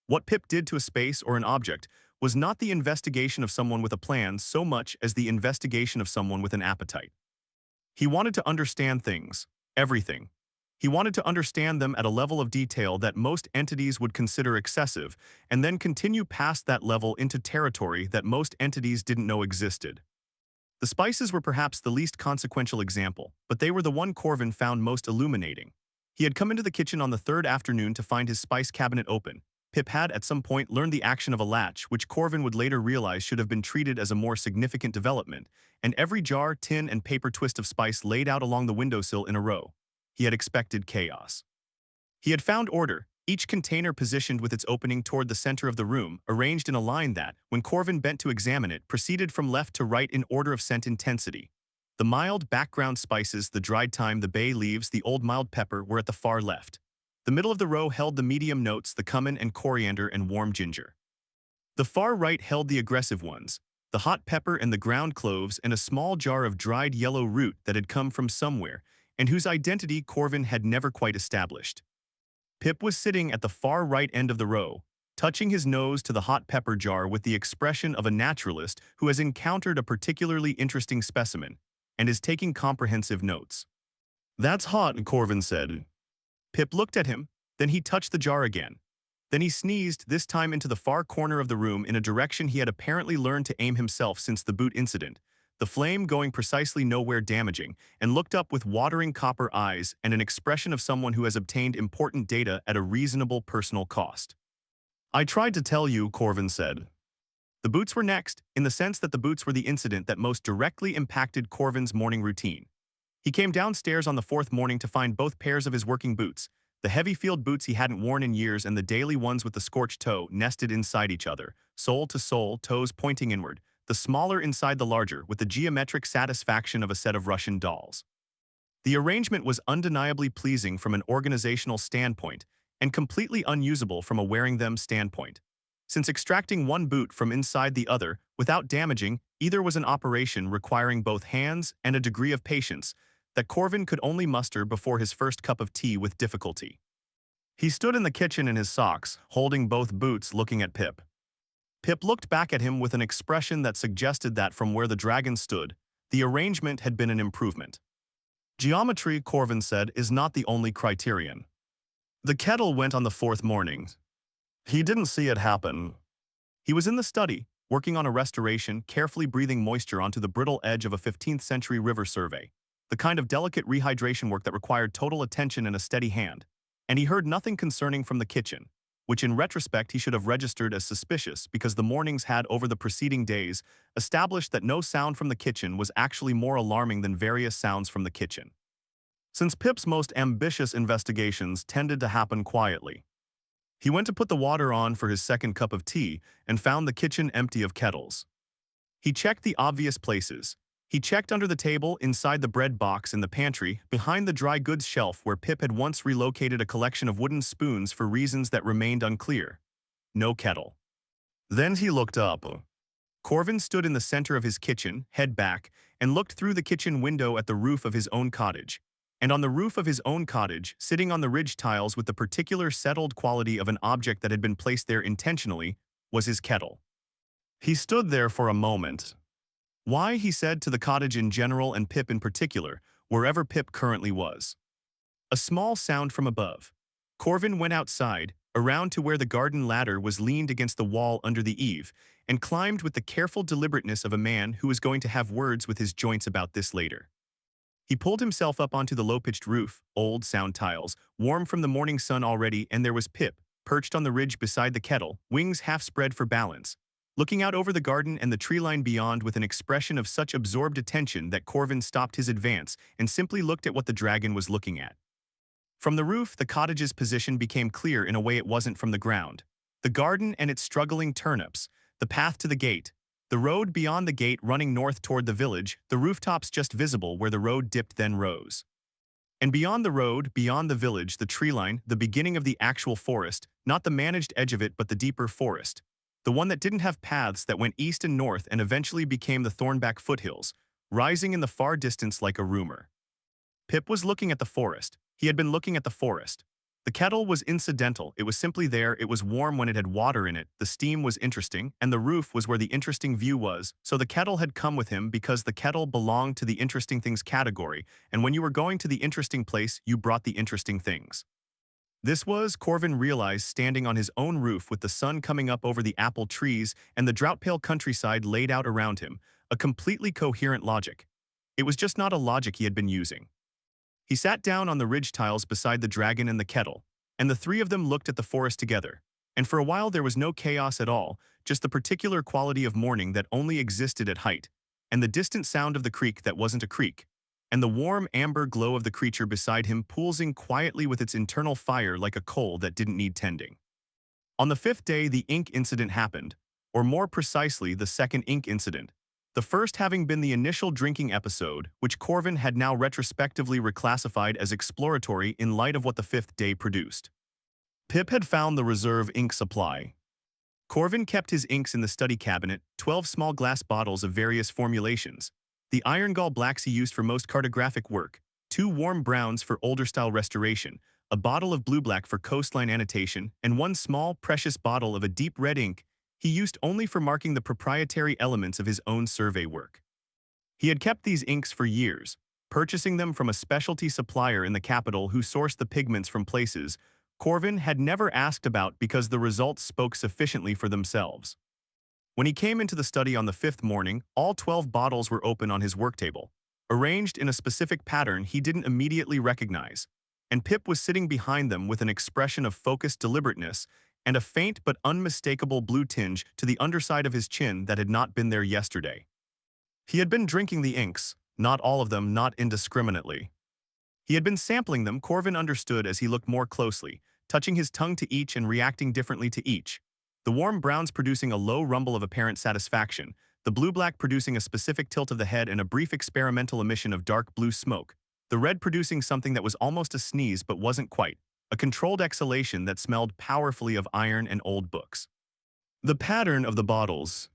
What Pip did to a space or an object was not the investigation of someone with a plan so much as the investigation of someone with an appetite. He wanted to understand things, everything. He wanted to understand them at a level of detail that most entities would consider excessive, and then continue past that level into territory that most entities didn't know existed. The spices were perhaps the least consequential example, but they were the one Corvin found most illuminating. He had come into the kitchen on the third afternoon to find his spice cabinet open. Pip had at some point learned the action of a latch, which Corvin would later realize should have been treated as a more significant development, and every jar, tin, and paper twist of spice laid out along the windowsill in a row. He had expected chaos. He had found order, each container positioned with its opening toward the center of the room, arranged in a line that, when Corvin bent to examine it, proceeded from left to right in order of scent intensity. The mild background spices, the dried thyme, the bay leaves, the old mild pepper were at the far left. The middle of the row held the medium notes, the cumin and coriander and warm ginger. The far right held the aggressive ones, the hot pepper and the ground cloves, and a small jar of dried yellow root that had come from somewhere, and whose identity Corvin had never quite established. Pip was sitting at the far right end of the row, touching his nose to the hot pepper jar with the expression of a naturalist who has encountered a particularly interesting specimen, and is taking comprehensive notes. "That's hot," Corvin said. Pip looked at him, then he touched the jar again. Then he sneezed, this time into the far corner of the room in a direction he had apparently learned to aim himself since the boot incident, the flame going precisely nowhere damaging, and looked up with watering copper eyes and an expression of someone who has obtained important data at a reasonable personal cost. "I tried to tell you," Corvin said. The boots were next, in the sense that the boots were the incident that most directly impacted Corvin's morning routine. He came downstairs on the fourth morning to find both pairs of his working boots, the heavy field boots he hadn't worn in years and the daily ones with the scorched toe, nested inside each other, sole to sole, toes pointing inward, the smaller inside the larger, with the geometric satisfaction of a set of Russian dolls. The arrangement was undeniably pleasing from an organizational standpoint and completely unusable from a wearing them standpoint, since extracting one boot from inside the other without damaging either was an operation requiring both hands and a degree of patience that Corvin could only muster before his first cup of tea with difficulty. He stood in the kitchen in his socks, holding both boots, looking at Pip. Pip looked back at him with an expression that suggested that from where the dragon stood, the arrangement had been an improvement. "Geometry," Corvin said, "is not the only criterion." The kettle went on the fourth morning. He didn't see it happen. He was in the study, working on a restoration, carefully breathing moisture onto the brittle edge of a 15th century river survey, the kind of delicate rehydration work that required total attention and a steady hand, and he heard nothing concerning from the kitchen, which in retrospect he should have registered as suspicious because the mornings had over the preceding days established that no sound from the kitchen was actually more alarming than various sounds from the kitchen. Since Pip's most ambitious investigations tended to happen quietly. He went to put the water on for his second cup of tea and found the kitchen empty of kettles. He checked the obvious places. He checked under the table, inside the bread box in the pantry, behind the dry goods shelf where Pip had once relocated a collection of wooden spoons for reasons that remained unclear. No kettle. Then he looked up. Corvin stood in the center of his kitchen, head back, and looked through the kitchen window at the roof of his own cottage. And on the roof of his own cottage, sitting on the ridge tiles with the particular settled quality of an object that had been placed there intentionally, was his kettle. He stood there for a moment. Why, he said, to the cottage in general and Pip in particular, wherever Pip currently was. A small sound from above. Corvin went outside, around to where the garden ladder was leaned against the wall under the eave, and climbed with the careful deliberateness of a man who was going to have words with his joints about this later. He pulled himself up onto the low-pitched roof, old sound tiles, warm from the morning sun already, and there was Pip, perched on the ridge beside the kettle, wings half spread for balance, looking out over the garden and the tree line beyond with an expression of such absorbed attention that Corvin stopped his advance and simply looked at what the dragon was looking at. From the roof, the cottage's position became clear in a way it wasn't from the ground. The garden and its struggling turnips, the path to the gate, the road beyond the gate running north toward the village, the rooftops just visible where the road dipped then rose. And beyond the road, beyond the village, the tree line, the beginning of the actual forest, not the managed edge of it but the deeper forest. The one that didn't have paths that went east and north and eventually became the Thornback foothills, rising in the far distance like a rumor. Pip was looking at the forest. He had been looking at the forest. The kettle was incidental, it was simply there, it was warm when it had water in it, the steam was interesting, and the roof was where the interesting view was, so the kettle had come with him because the kettle belonged to the interesting things category, and when you were going to the interesting place, you brought the interesting things. This was, Corvin realized, standing on his own roof with the sun coming up over the apple trees and the drought-pale countryside laid out around him, a completely coherent logic. It was just not a logic he had been using. He sat down on the ridge tiles beside the dragon and the kettle, and the three of them looked at the forest together. And for a while there was no chaos at all, just the particular quality of morning that only existed at height, and the distant sound of the creek that wasn't a creek, and the warm amber glow of the creature beside him pulsing quietly with its internal fire like a coal that didn't need tending. On the fifth day, the ink incident happened, or more precisely, the second ink incident, the first having been the initial drinking episode, which Corvin had now retrospectively reclassified as exploratory in light of what the fifth day produced. Pip had found the reserve ink supply. Corvin kept his inks in the study cabinet, 12 small glass bottles of various formulations, the iron gall blacks he used for most cartographic work, 2 warm browns for older-style restoration, a bottle of blue-black for coastline annotation, and 1 small, precious bottle of a deep red ink he used only for marking the proprietary elements of his own survey work. He had kept these inks for years, purchasing them from a specialty supplier in the capital who sourced the pigments from places Corvin had never asked about because the results spoke sufficiently for themselves. When he came into the study on the 5th morning, all 12 bottles were open on his work table, arranged in a specific pattern he didn't immediately recognize, and Pip was sitting behind them with an expression of focused deliberateness and a faint but unmistakable blue tinge to the underside of his chin that had not been there yesterday. He had been drinking the inks, not all of them, not indiscriminately. He had been sampling them, Corvin understood as he looked more closely, touching his tongue to each and reacting differently to each. The warm browns producing a low rumble of apparent satisfaction, the blue-black producing a specific tilt of the head and a brief experimental emission of dark blue smoke, the red producing something that was almost a sneeze but wasn't quite, a controlled exhalation that smelled powerfully of iron and old books. The pattern of the bottles.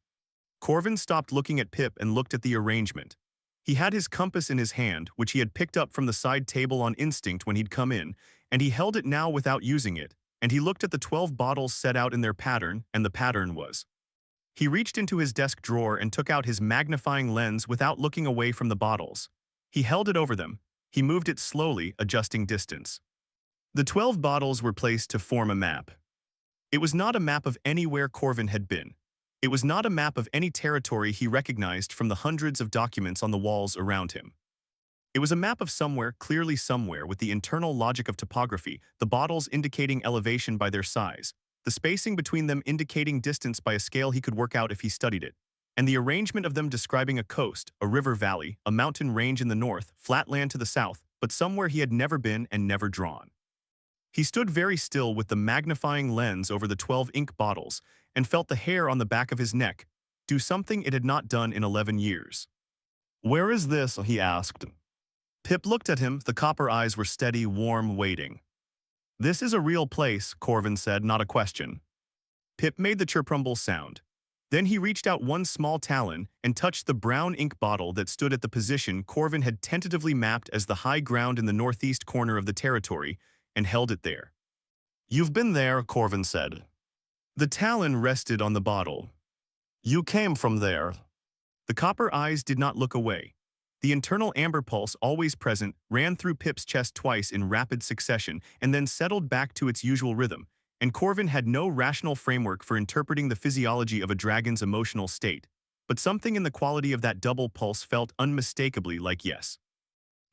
Corvin stopped looking at Pip and looked at the arrangement. He had his compass in his hand, which he had picked up from the side table on instinct when he'd come in, and he held it now without using it, and he looked at the 12 bottles set out in their pattern, and the pattern was. He reached into his desk drawer and took out his magnifying lens without looking away from the bottles. He held it over them. He moved it slowly, adjusting distance. The 12 bottles were placed to form a map. It was not a map of anywhere Corvin had been. It was not a map of any territory he recognized from the hundreds of documents on the walls around him. It was a map of somewhere, clearly somewhere, with the internal logic of topography, the bottles indicating elevation by their size, the spacing between them indicating distance by a scale he could work out if he studied it, and the arrangement of them describing a coast, a river valley, a mountain range in the north, flat land to the south, but somewhere he had never been and never drawn. He stood very still with the magnifying lens over the 12 ink bottles and felt the hair on the back of his neck do something it had not done in 11 years. "Where is this?" he asked. Pip looked at him, the copper eyes were steady, warm, waiting. "This is a real place," Corvin said, "not a question." Pip made the chirprumble sound. Then he reached out one small talon and touched the brown ink bottle that stood at the position Corvin had tentatively mapped as the high ground in the northeast corner of the territory, and held it there. "You've been there," Corvin said. The talon rested on the bottle. "You came from there." The copper eyes did not look away. The internal amber pulse, always present, ran through Pip's chest twice in rapid succession and then settled back to its usual rhythm, and Corvin had no rational framework for interpreting the physiology of a dragon's emotional state, but something in the quality of that double pulse felt unmistakably like yes.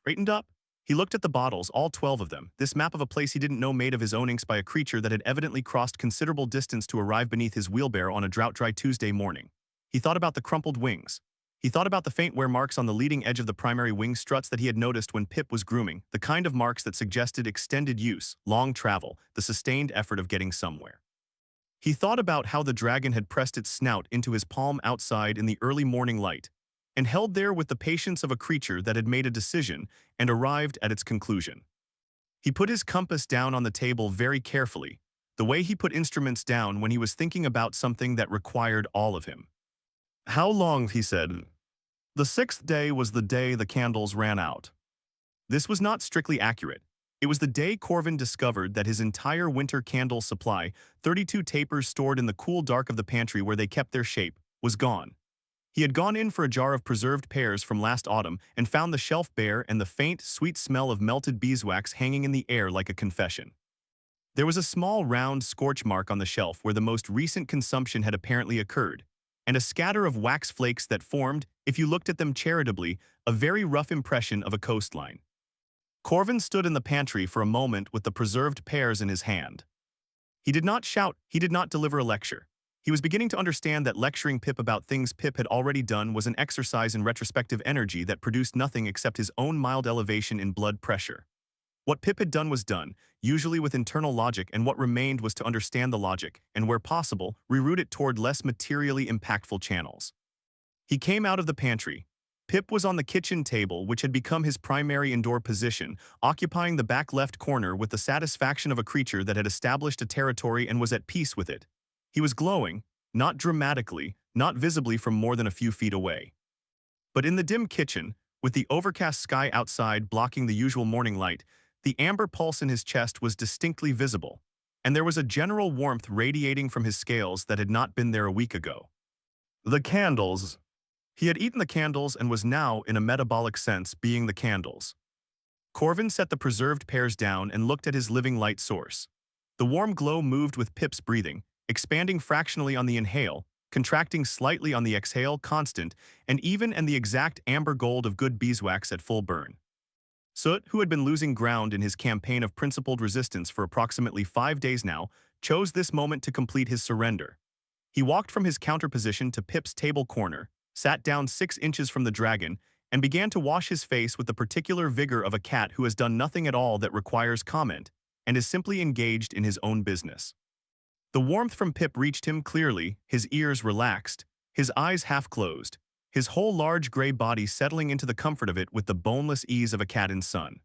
Straightened up, he looked at the bottles, all 12 of them, this map of a place he didn't know made of his own inks by a creature that had evidently crossed considerable distance to arrive beneath his wheelbarrow on a drought-dry Tuesday morning. He thought about the crumpled wings. He thought about the faint wear marks on the leading edge of the primary wing struts that he had noticed when Pip was grooming, the kind of marks that suggested extended use, long travel, the sustained effort of getting somewhere. He thought about how the dragon had pressed its snout into his palm outside in the early morning light, and held there with the patience of a creature that had made a decision and arrived at its conclusion. He put his compass down on the table very carefully, the way he put instruments down when he was thinking about something that required all of him. "How long?" he said. "The 6th day was the day the candles ran out." This was not strictly accurate. It was the day Corvin discovered that his entire winter candle supply, 32 tapers stored in the cool dark of the pantry where they kept their shape, was gone. He had gone in for a jar of preserved pears from last autumn and found the shelf bare and the faint, sweet smell of melted beeswax hanging in the air like a confession. There was a small round scorch mark on the shelf where the most recent consumption had apparently occurred, and a scatter of wax flakes that formed, if you looked at them charitably, a very rough impression of a coastline. Corvin stood in the pantry for a moment with the preserved pears in his hand. He did not shout, he did not deliver a lecture. He was beginning to understand that lecturing Pip about things Pip had already done was an exercise in retrospective energy that produced nothing except his own mild elevation in blood pressure. What Pip had done was done, usually with internal logic, and what remained was to understand the logic, and where possible, reroute it toward less materially impactful channels. He came out of the pantry. Pip was on the kitchen table, which had become his primary indoor position, occupying the back left corner with the satisfaction of a creature that had established a territory and was at peace with it. He was glowing, not dramatically, not visibly from more than a few feet away. But in the dim kitchen, with the overcast sky outside blocking the usual morning light, the amber pulse in his chest was distinctly visible, and there was a general warmth radiating from his scales that had not been there a week ago. The candles. He had eaten the candles and was now, in a metabolic sense, being the candles. Corvin set the preserved pears down and looked at his living light source. The warm glow moved with Pip's breathing, expanding fractionally on the inhale, contracting slightly on the exhale, constant, and even and the exact amber gold of good beeswax at full burn. Soot, who had been losing ground in his campaign of principled resistance for approximately 5 days now, chose this moment to complete his surrender. He walked from his counter position to Pip's table corner, sat down 6 inches from the dragon, and began to wash his face with the particular vigor of a cat who has done nothing at all that requires comment, and is simply engaged in his own business. The warmth from Pip reached him clearly, his ears relaxed, his eyes half closed, his whole large gray body settling into the comfort of it with the boneless ease of a cat in sun.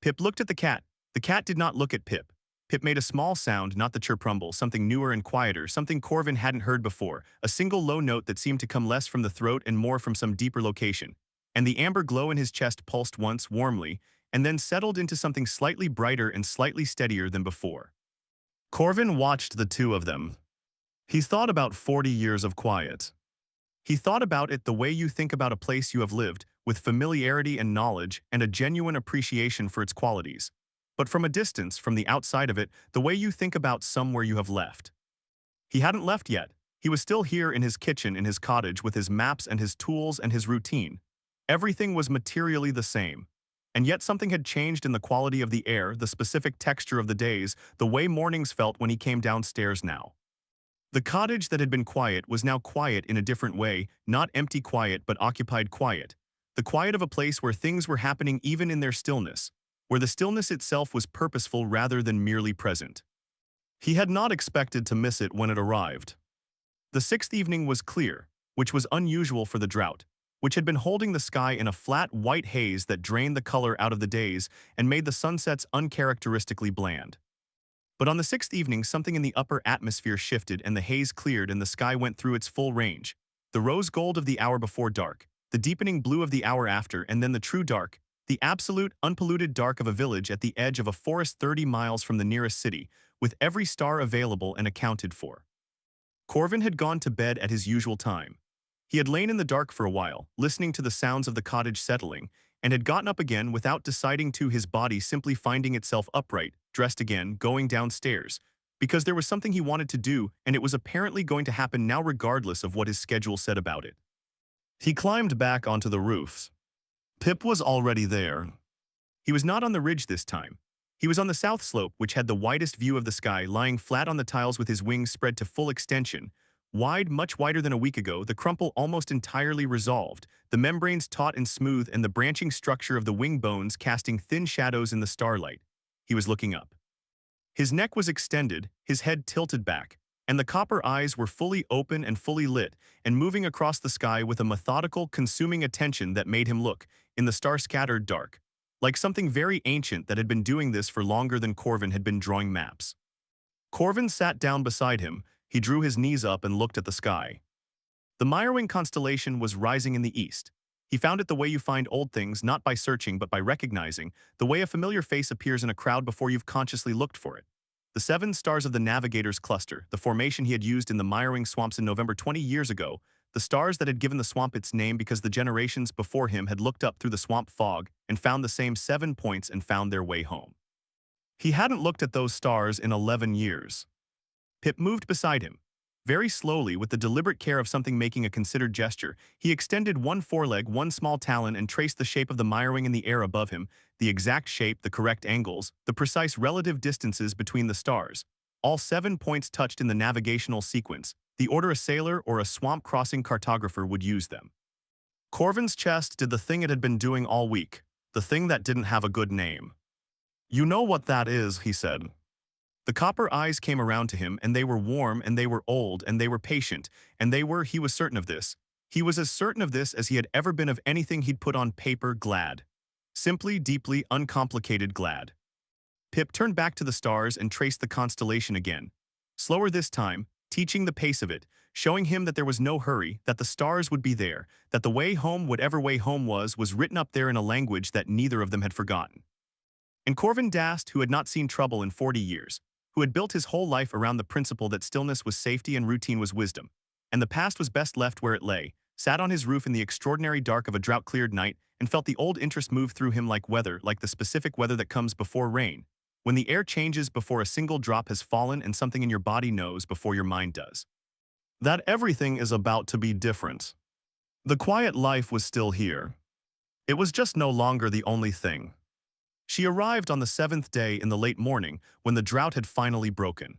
Pip looked at the cat. The cat did not look at Pip. Pip made a small sound, not the chirp-rumble, something newer and quieter, something Corvin hadn't heard before, a single low note that seemed to come less from the throat and more from some deeper location. And the amber glow in his chest pulsed once warmly, and then settled into something slightly brighter and slightly steadier than before. Corvin watched the two of them. He thought about 40 years of quiet. He thought about it the way you think about a place you have lived, with familiarity and knowledge and a genuine appreciation for its qualities. But from a distance, from the outside of it, the way you think about somewhere you have left. He hadn't left yet. He was still here in his kitchen in his cottage with his maps and his tools and his routine. Everything was materially the same. And yet something had changed in the quality of the air, the specific texture of the days, the way mornings felt when he came downstairs now. The cottage that had been quiet was now quiet in a different way, not empty quiet but occupied quiet. The quiet of a place where things were happening even in their stillness, where the stillness itself was purposeful rather than merely present. He had not expected to miss it when it arrived. The 6th evening was clear, which was unusual for the drought, which had been holding the sky in a flat white haze that drained the color out of the days and made the sunsets uncharacteristically bland. But on the 6th evening, something in the upper atmosphere shifted and the haze cleared and the sky went through its full range. The rose gold of the hour before dark, the deepening blue of the hour after, and then the true dark, the absolute, unpolluted dark of a village at the edge of a forest 30 miles from the nearest city, with every star available and accounted for. Corvin had gone to bed at his usual time. He had lain in the dark for a while, listening to the sounds of the cottage settling, and had gotten up again without deciding to, his body simply finding itself upright, dressed again, going downstairs, because there was something he wanted to do, and it was apparently going to happen now regardless of what his schedule said about it. He climbed back onto the roofs. Pip was already there. He was not on the ridge this time. He was on the south slope, which had the widest view of the sky, lying flat on the tiles with his wings spread to full extension. Wide, much wider than a week ago, the crumple almost entirely resolved, the membranes taut and smooth and the branching structure of the wing bones casting thin shadows in the starlight. He was looking up. His neck was extended, his head tilted back, and the copper eyes were fully open and fully lit, and moving across the sky with a methodical, consuming attention that made him look, in the star-scattered dark, like something very ancient that had been doing this for longer than Corvin had been drawing maps. Corvin sat down beside him. He drew his knees up and looked at the sky. The Meyerwing constellation was rising in the east. He found it the way you find old things, not by searching but by recognizing, the way a familiar face appears in a crowd before you've consciously looked for it. The 7 stars of the Navigator's Cluster, the formation he had used in the Mirroring Swamps in November 20 years ago, the stars that had given the swamp its name because the generations before him had looked up through the swamp fog and found the same 7 points and found their way home. He hadn't looked at those stars in 11 years. Pip moved beside him. Very slowly, with the deliberate care of something making a considered gesture, he extended one foreleg, one small talon, and traced the shape of the mirroring in the air above him, the exact shape, the correct angles, the precise relative distances between the stars. All 7 points touched in the navigational sequence, the order a sailor or a swamp-crossing cartographer would use them. Corvin's chest did the thing it had been doing all week, the thing that didn't have a good name. "You know what that is," he said. The copper eyes came around to him, and they were warm, and they were old, and they were patient, and he was certain of this. He was as certain of this as he had ever been of anything he'd put on paper, glad. Simply, deeply, uncomplicated glad. Pip turned back to the stars and traced the constellation again. Slower this time, teaching the pace of it, showing him that there was no hurry, that the stars would be there, that the way home, whatever way home was written up there in a language that neither of them had forgotten. And Corvin Dast, who had not seen trouble in 40 years, who had built his whole life around the principle that stillness was safety and routine was wisdom, and the past was best left where it lay, sat on his roof in the extraordinary dark of a drought-cleared night and felt the old interest move through him like weather, like the specific weather that comes before rain, when the air changes before a single drop has fallen and something in your body knows before your mind does. That everything is about to be different. The quiet life was still here. It was just no longer the only thing. She arrived on the 7th day in the late morning when the drought had finally broken.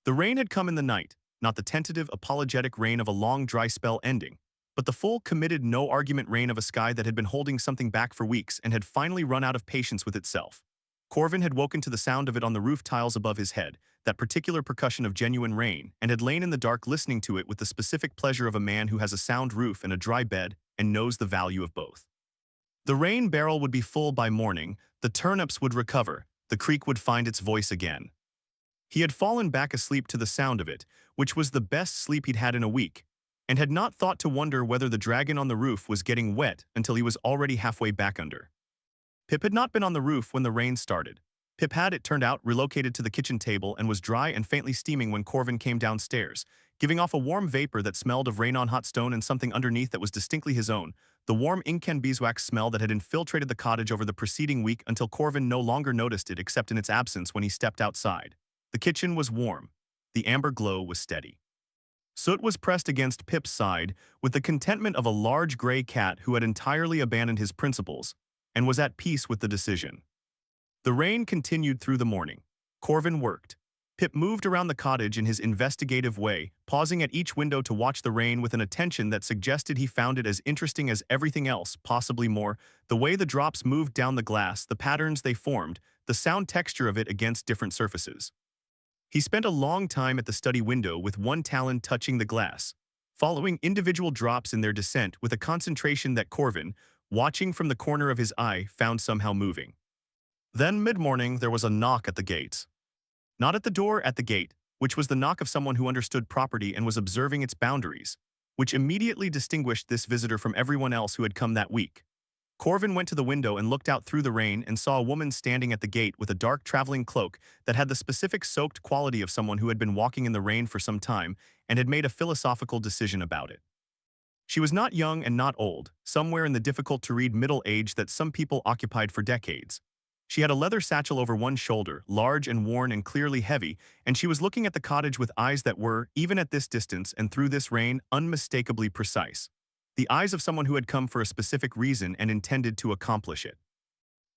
The rain had come in the night, not the tentative, apologetic rain of a long dry spell ending, but the full, committed, no-argument rain of a sky that had been holding something back for weeks and had finally run out of patience with itself. Corvin had woken to the sound of it on the roof tiles above his head, that particular percussion of genuine rain, and had lain in the dark listening to it with the specific pleasure of a man who has a sound roof and a dry bed and knows the value of both. The rain barrel would be full by morning, the turnips would recover, the creek would find its voice again. He had fallen back asleep to the sound of it, which was the best sleep he'd had in a week, and had not thought to wonder whether the dragon on the roof was getting wet until he was already halfway back under. Pip had not been on the roof when the rain started. Pip had, it turned out, relocated to the kitchen table and was dry and faintly steaming when Corvin came downstairs, giving off a warm vapor that smelled of rain on hot stone and something underneath that was distinctly his own, the warm Incan beeswax smell that had infiltrated the cottage over the preceding week until Corvin no longer noticed it except in its absence when he stepped outside. The kitchen was warm. The amber glow was steady. Soot was pressed against Pip's side with the contentment of a large gray cat who had entirely abandoned his principles and was at peace with the decision. The rain continued through the morning. Corvin worked. Pip moved around the cottage in his investigative way, pausing at each window to watch the rain with an attention that suggested he found it as interesting as everything else, possibly more, the way the drops moved down the glass, the patterns they formed, the sound texture of it against different surfaces. He spent a long time at the study window with one talon touching the glass, following individual drops in their descent with a concentration that Corvin, watching from the corner of his eye, found somehow moving. Then mid-morning there was a knock at the gate. Not at the door, at the gate, which was the knock of someone who understood property and was observing its boundaries, which immediately distinguished this visitor from everyone else who had come that week. Corvin went to the window and looked out through the rain and saw a woman standing at the gate with a dark traveling cloak that had the specific soaked quality of someone who had been walking in the rain for some time and had made a philosophical decision about it. She was not young and not old, somewhere in the difficult-to-read middle age that some people occupied for decades. She had a leather satchel over one shoulder, large and worn and clearly heavy, and she was looking at the cottage with eyes that were, even at this distance and through this rain, unmistakably precise. The eyes of someone who had come for a specific reason and intended to accomplish it.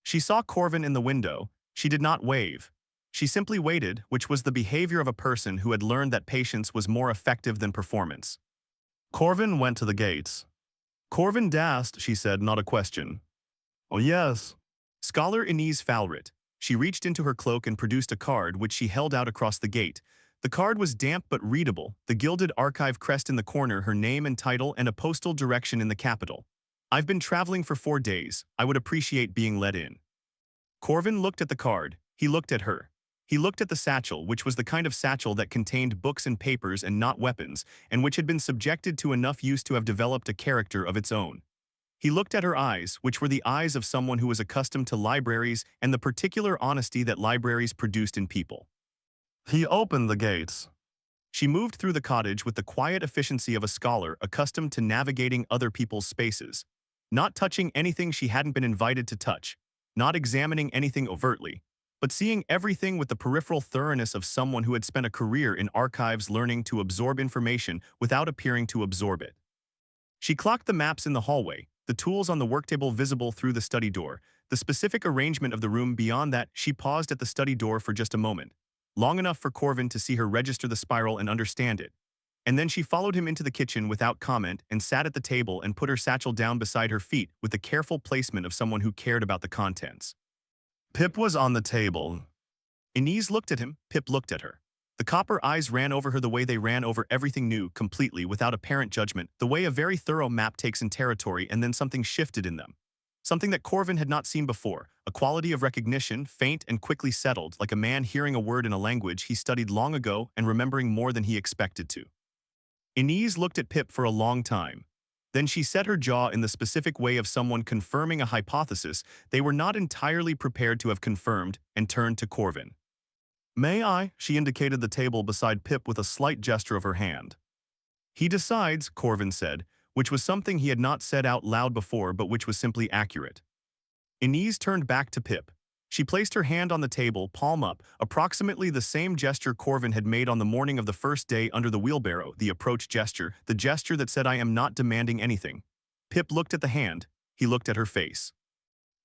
She saw Corvin in the window. She did not wave. She simply waited, which was the behavior of a person who had learned that patience was more effective than performance. Corvin went to the gates. "Corvin Dast," she said, not a question. "Oh, yes." Scholar Inez Falrit. She reached into her cloak and produced a card which she held out across the gate. The card was damp but readable, the gilded archive crest in the corner, her name and title, and a postal direction in the capital. "I've been traveling for 4 days. I would appreciate being let in." Corvin looked at the card. He looked at her. He looked at the satchel, which was the kind of satchel that contained books and papers and not weapons, and which had been subjected to enough use to have developed a character of its own. He looked at her eyes, which were the eyes of someone who was accustomed to libraries and the particular honesty that libraries produced in people. He opened the gates. She moved through the cottage with the quiet efficiency of a scholar accustomed to navigating other people's spaces, not touching anything she hadn't been invited to touch, not examining anything overtly, but seeing everything with the peripheral thoroughness of someone who had spent a career in archives learning to absorb information without appearing to absorb it. She clocked the maps in the hallway, the tools on the worktable visible through the study door, the specific arrangement of the room beyond that. She paused at the study door for just a moment, long enough for Corvin to see her register the spiral and understand it. And then she followed him into the kitchen without comment and sat at the table and put her satchel down beside her feet with the careful placement of someone who cared about the contents. Pip was on the table. Inez looked at him, Pip looked at her. The copper eyes ran over her the way they ran over everything new, completely, without apparent judgment, the way a very thorough map takes in territory, and then something shifted in them. Something that Corvin had not seen before, a quality of recognition, faint and quickly settled, like a man hearing a word in a language he studied long ago and remembering more than he expected to. Inez looked at Pip for a long time. Then she set her jaw in the specific way of someone confirming a hypothesis they were not entirely prepared to have confirmed, and turned to Corvin. "May I?" She indicated the table beside Pip with a slight gesture of her hand. "He decides," Corvin said, which was something he had not said out loud before but which was simply accurate. Inez turned back to Pip. She placed her hand on the table, palm up, approximately the same gesture Corvin had made on the morning of the first day under the wheelbarrow, the approach gesture, the gesture that said, "I am not demanding anything." Pip looked at the hand. He looked at her face.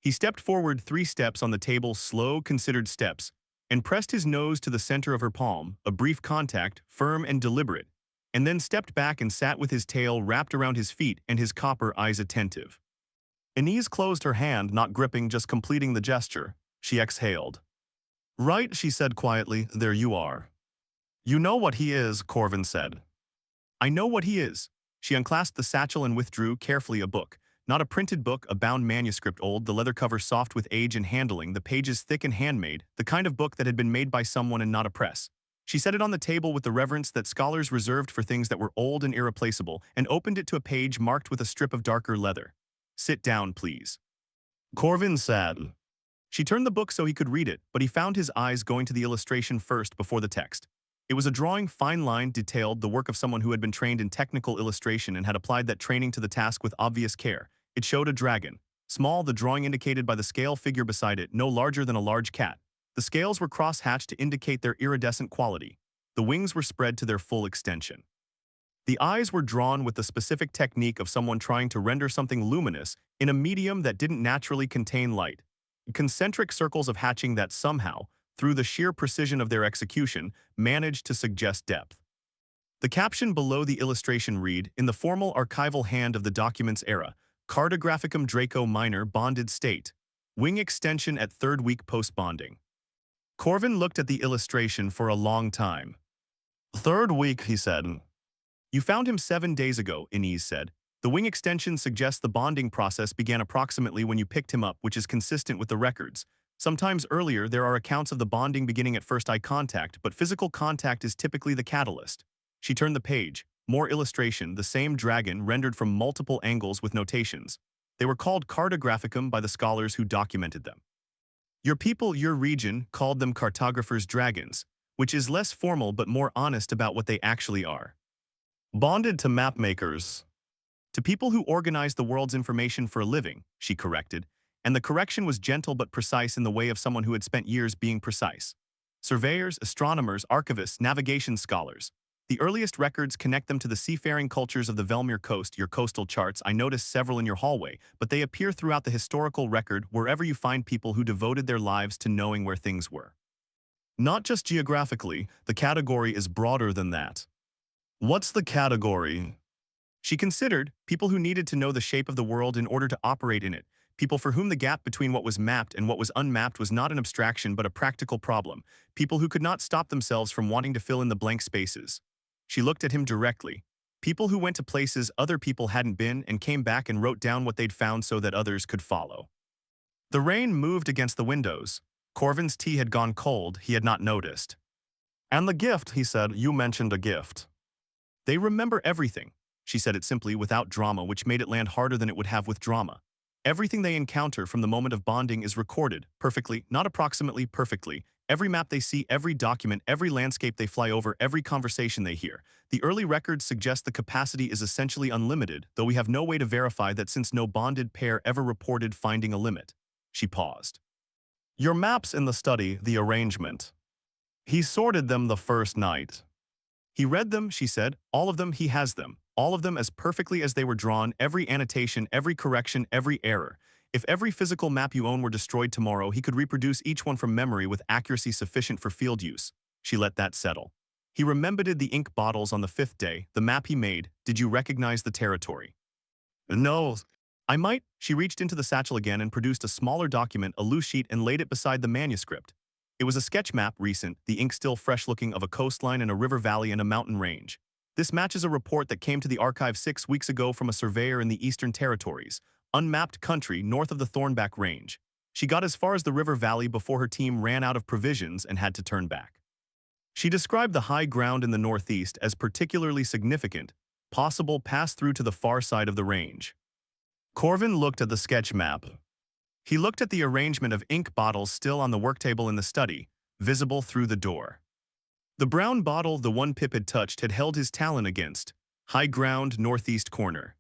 He stepped forward 3 steps on the table, slow, considered steps, and pressed his nose to the center of her palm, a brief contact, firm and deliberate, and then stepped back and sat with his tail wrapped around his feet and his copper eyes attentive. Inez closed her hand, not gripping, just completing the gesture. She exhaled. "Right," she said quietly, "there you are." "You know what he is," Corvin said. "I know what he is." She unclasped the satchel and withdrew carefully a book. Not a printed book, a bound manuscript, old, the leather cover soft with age and handling, the pages thick and handmade, the kind of book that had been made by someone and not a press. She set it on the table with the reverence that scholars reserved for things that were old and irreplaceable, and opened it to a page marked with a strip of darker leather. "Sit down, please." Corvin said. She turned the book so he could read it, but he found his eyes going to the illustration first before the text. It was a drawing, fine-lined, detailed, the work of someone who had been trained in technical illustration and had applied that training to the task with obvious care. It showed a dragon. Small, the drawing indicated by the scale figure beside it, no larger than a large cat. The scales were cross-hatched to indicate their iridescent quality. The wings were spread to their full extension. The eyes were drawn with the specific technique of someone trying to render something luminous in a medium that didn't naturally contain light. Concentric circles of hatching that somehow, through the sheer precision of their execution, managed to suggest depth. The caption below the illustration read, in the formal archival hand of the document's era, Cartographicum Draco Minor bonded state. Wing extension at 3rd week post-bonding. Corvin looked at the illustration for a long time. "3rd week," he said. "You found him 7 days ago," Inez said. "The wing extension suggests the bonding process began approximately when you picked him up, which is consistent with the records. Sometimes earlier, there are accounts of the bonding beginning at first eye contact, but physical contact is typically the catalyst." She turned the page. More illustration, the same dragon rendered from multiple angles with notations. They were called cartographicum by the scholars who documented them. Your people, your region, called them cartographers' dragons, which is less formal but more honest about what they actually are. "Bonded to mapmakers. To people who organize the world's information for a living," she corrected, and the correction was gentle but precise in the way of someone who had spent years being precise. "Surveyors, astronomers, archivists, navigation scholars. The earliest records connect them to the seafaring cultures of the Velmir coast, your coastal charts. I noticed several in your hallway, but they appear throughout the historical record wherever you find people who devoted their lives to knowing where things were. Not just geographically, the category is broader than that." "What's the category?" She considered people who needed to know the shape of the world in order to operate in it, people for whom the gap between what was mapped and what was unmapped was not an abstraction but a practical problem, people who could not stop themselves from wanting to fill in the blank spaces. She looked at him directly. People who went to places other people hadn't been and came back and wrote down what they'd found so that others could follow. The rain moved against the windows. Corvin's tea had gone cold, he had not noticed. "And the gift," he said, "you mentioned a gift." "They remember everything." She said it simply, without drama, which made it land harder than it would have with drama. Everything they encounter from the moment of bonding is recorded, perfectly, not approximately, perfectly. Every map they see, every document, every landscape they fly over, every conversation they hear. The early records suggest the capacity is essentially unlimited, though we have no way to verify that since no bonded pair ever reported finding a limit. She paused. Your maps in the study, the arrangement. He sorted them the first night. He read them, she said, all of them, he has them, all of them as perfectly as they were drawn, every annotation, every correction, every error. If every physical map you own were destroyed tomorrow, he could reproduce each one from memory with accuracy sufficient for field use. She let that settle. He remembered the ink bottles on the 5th day, the map he made. Did you recognize the territory? No. I might. She reached into the satchel again and produced a smaller document, a loose sheet, and laid it beside the manuscript. It was a sketch map, recent, the ink still fresh-looking, of a coastline and a river valley and a mountain range. This matches a report that came to the archive 6 weeks ago from a surveyor in the Eastern Territories, unmapped country north of the Thornback Range. She got as far as the river valley before her team ran out of provisions and had to turn back. She described the high ground in the northeast as particularly significant, possible pass-through to the far side of the range. Corvin looked at the sketch map. He looked at the arrangement of ink bottles still on the worktable in the study, visible through the door. The brown bottle the one Pip had touched had held his talon against, high ground northeast corner.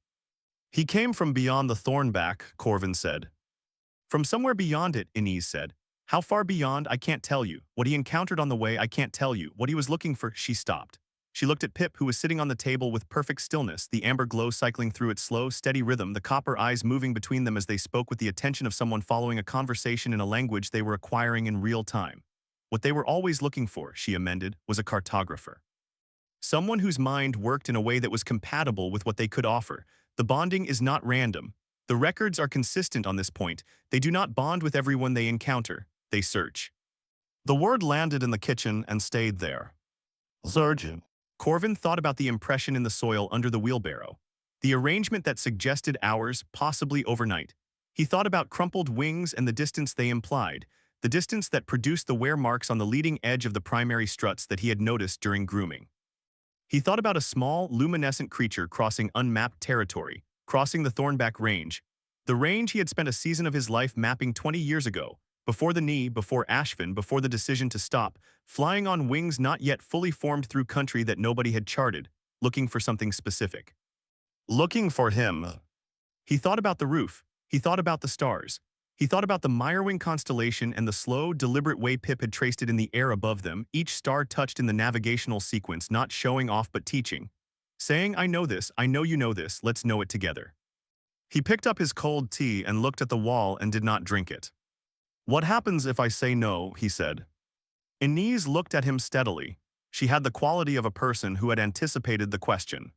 He came from beyond the Thornback, Corvin said. From somewhere beyond it, Inez said. How far beyond, I can't tell you. What he encountered on the way, I can't tell you. What he was looking for, she stopped. She looked at Pip, who was sitting on the table with perfect stillness, the amber glow cycling through its slow, steady rhythm, the copper eyes moving between them as they spoke with the attention of someone following a conversation in a language they were acquiring in real time. What they were always looking for, she amended, was a cartographer. Someone whose mind worked in a way that was compatible with what they could offer. The bonding is not random. The records are consistent on this point. They do not bond with everyone they encounter. They search. The word landed in the kitchen and stayed there. Surgeon. Corvin thought about the impression in the soil under the wheelbarrow. The arrangement that suggested hours, possibly overnight. He thought about crumpled wings and the distance they implied, the distance that produced the wear marks on the leading edge of the primary struts that he had noticed during grooming. He thought about a small, luminescent creature crossing unmapped territory, crossing the Thornback Range, the range he had spent a season of his life mapping 20 years ago, before the knee, before Ashvin, before the decision to stop, flying on wings not yet fully formed through country that nobody had charted, looking for something specific. Looking for him. He thought about the roof. He thought about the stars. He thought about the Meyerwing constellation and the slow, deliberate way Pip had traced it in the air above them, each star touched in the navigational sequence, not showing off but teaching. Saying, I know this, I know you know this, let's know it together. He picked up his cold tea and looked at the wall and did not drink it. What happens if I say no, he said. Inez looked at him steadily. She had the quality of a person who had anticipated the question.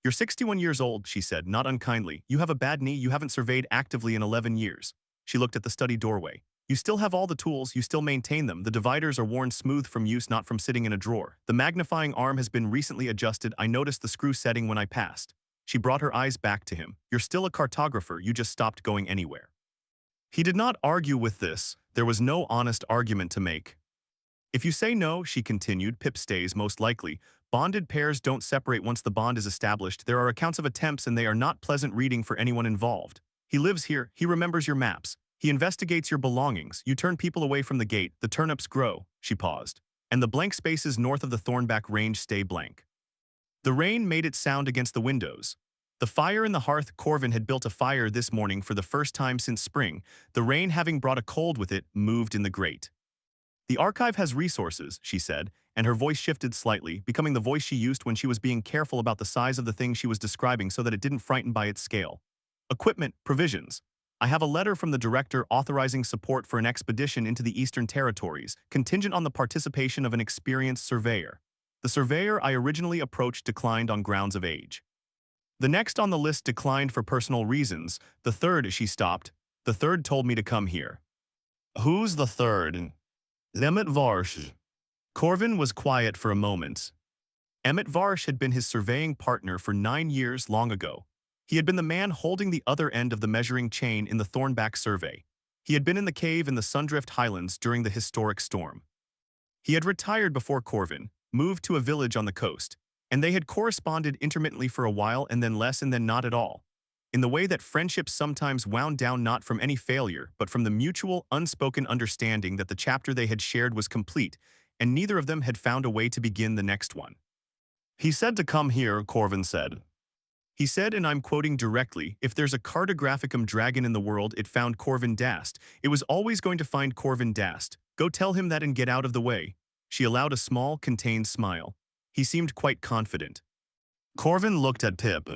You're 61 years old, she said, not unkindly. You have a bad knee, you haven't surveyed actively in 11 years. She looked at the study doorway. You still have all the tools, you still maintain them. The dividers are worn smooth from use, not from sitting in a drawer. The magnifying arm has been recently adjusted. I noticed the screw setting when I passed. She brought her eyes back to him. You're still a cartographer, you just stopped going anywhere. He did not argue with this. There was no honest argument to make. If you say no, she continued, Pip stays most likely. Bonded pairs don't separate once the bond is established. There are accounts of attempts and they are not pleasant reading for anyone involved. He lives here, he remembers your maps. He investigates your belongings. You turn people away from the gate, the turnips grow. She paused. And the blank spaces north of the Thornback Range stay blank. The rain made its sound against the windows. The fire in the hearth, Corvin had built a fire this morning for the first time since spring, the rain having brought a cold with it, moved in the grate. The archive has resources, she said, and her voice shifted slightly, becoming the voice she used when she was being careful about the size of the thing she was describing so that it didn't frighten by its scale. Equipment, provisions. I have a letter from the director authorizing support for an expedition into the Eastern Territories, contingent on the participation of an experienced surveyor. The surveyor I originally approached declined on grounds of age. The next on the list declined for personal reasons. The third, she stopped. The third told me to come here. Who's the third? Emmett Varsh. Corvin was quiet for a moment. Emmett Varsh had been his surveying partner for 9 years long ago. He had been the man holding the other end of the measuring chain in the Thornback survey. He had been in the cave in the Sundrift Highlands during the historic storm. He had retired before Corvin, moved to a village on the coast, and they had corresponded intermittently for a while and then less and then not at all, in the way that friendships sometimes wound down not from any failure, but from the mutual, unspoken understanding that the chapter they had shared was complete, and neither of them had found a way to begin the next one. He said to come here, Corvin said. He said, and I'm quoting directly, if there's a cartographicum dragon in the world, it found Corvin Dast. It was always going to find Corvin Dast. Go tell him that and get out of the way. She allowed a small, contained smile. He seemed quite confident. Corvin looked at Pip.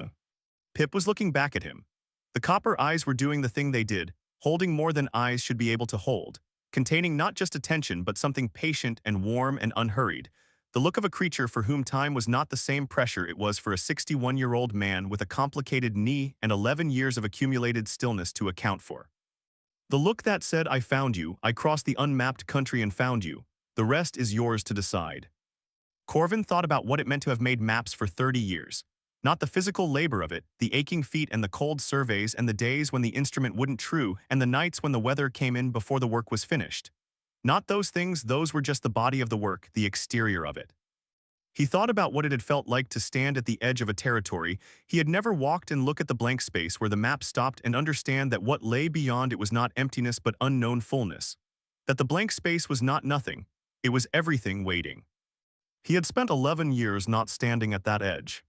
Pip was looking back at him. The copper eyes were doing the thing they did, holding more than eyes should be able to hold, containing not just attention but something patient and warm and unhurried, the look of a creature for whom time was not the same pressure it was for a 61-year-old man with a complicated knee and 11 years of accumulated stillness to account for. The look that said, I found you, I crossed the unmapped country and found you. The rest is yours to decide. Corvin thought about what it meant to have made maps for 30 years. Not the physical labor of it, the aching feet and the cold surveys and the days when the instrument wouldn't true and the nights when the weather came in before the work was finished. Not those things, those were just the body of the work, the exterior of it. He thought about what it had felt like to stand at the edge of a territory he had never walked and look at the blank space where the map stopped and understand that what lay beyond it was not emptiness but unknown fullness. That the blank space was not nothing, it was everything waiting. He had spent 11 years not standing at that edge.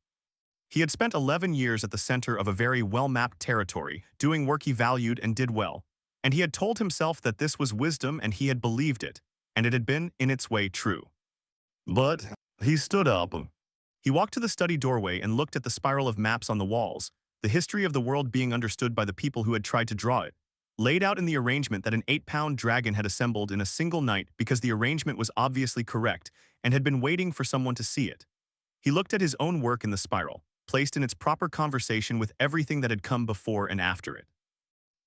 He had spent 11 years at the center of a very well-mapped territory, doing work he valued and did well, and he had told himself that this was wisdom and he had believed it, and it had been, in its way, true. But he stood up. He walked to the study doorway and looked at the spiral of maps on the walls, the history of the world being understood by the people who had tried to draw it, laid out in the arrangement that an 8-pound dragon had assembled in a single night because the arrangement was obviously correct and had been waiting for someone to see it. He looked at his own work in the spiral, placed in its proper conversation with everything that had come before and after it.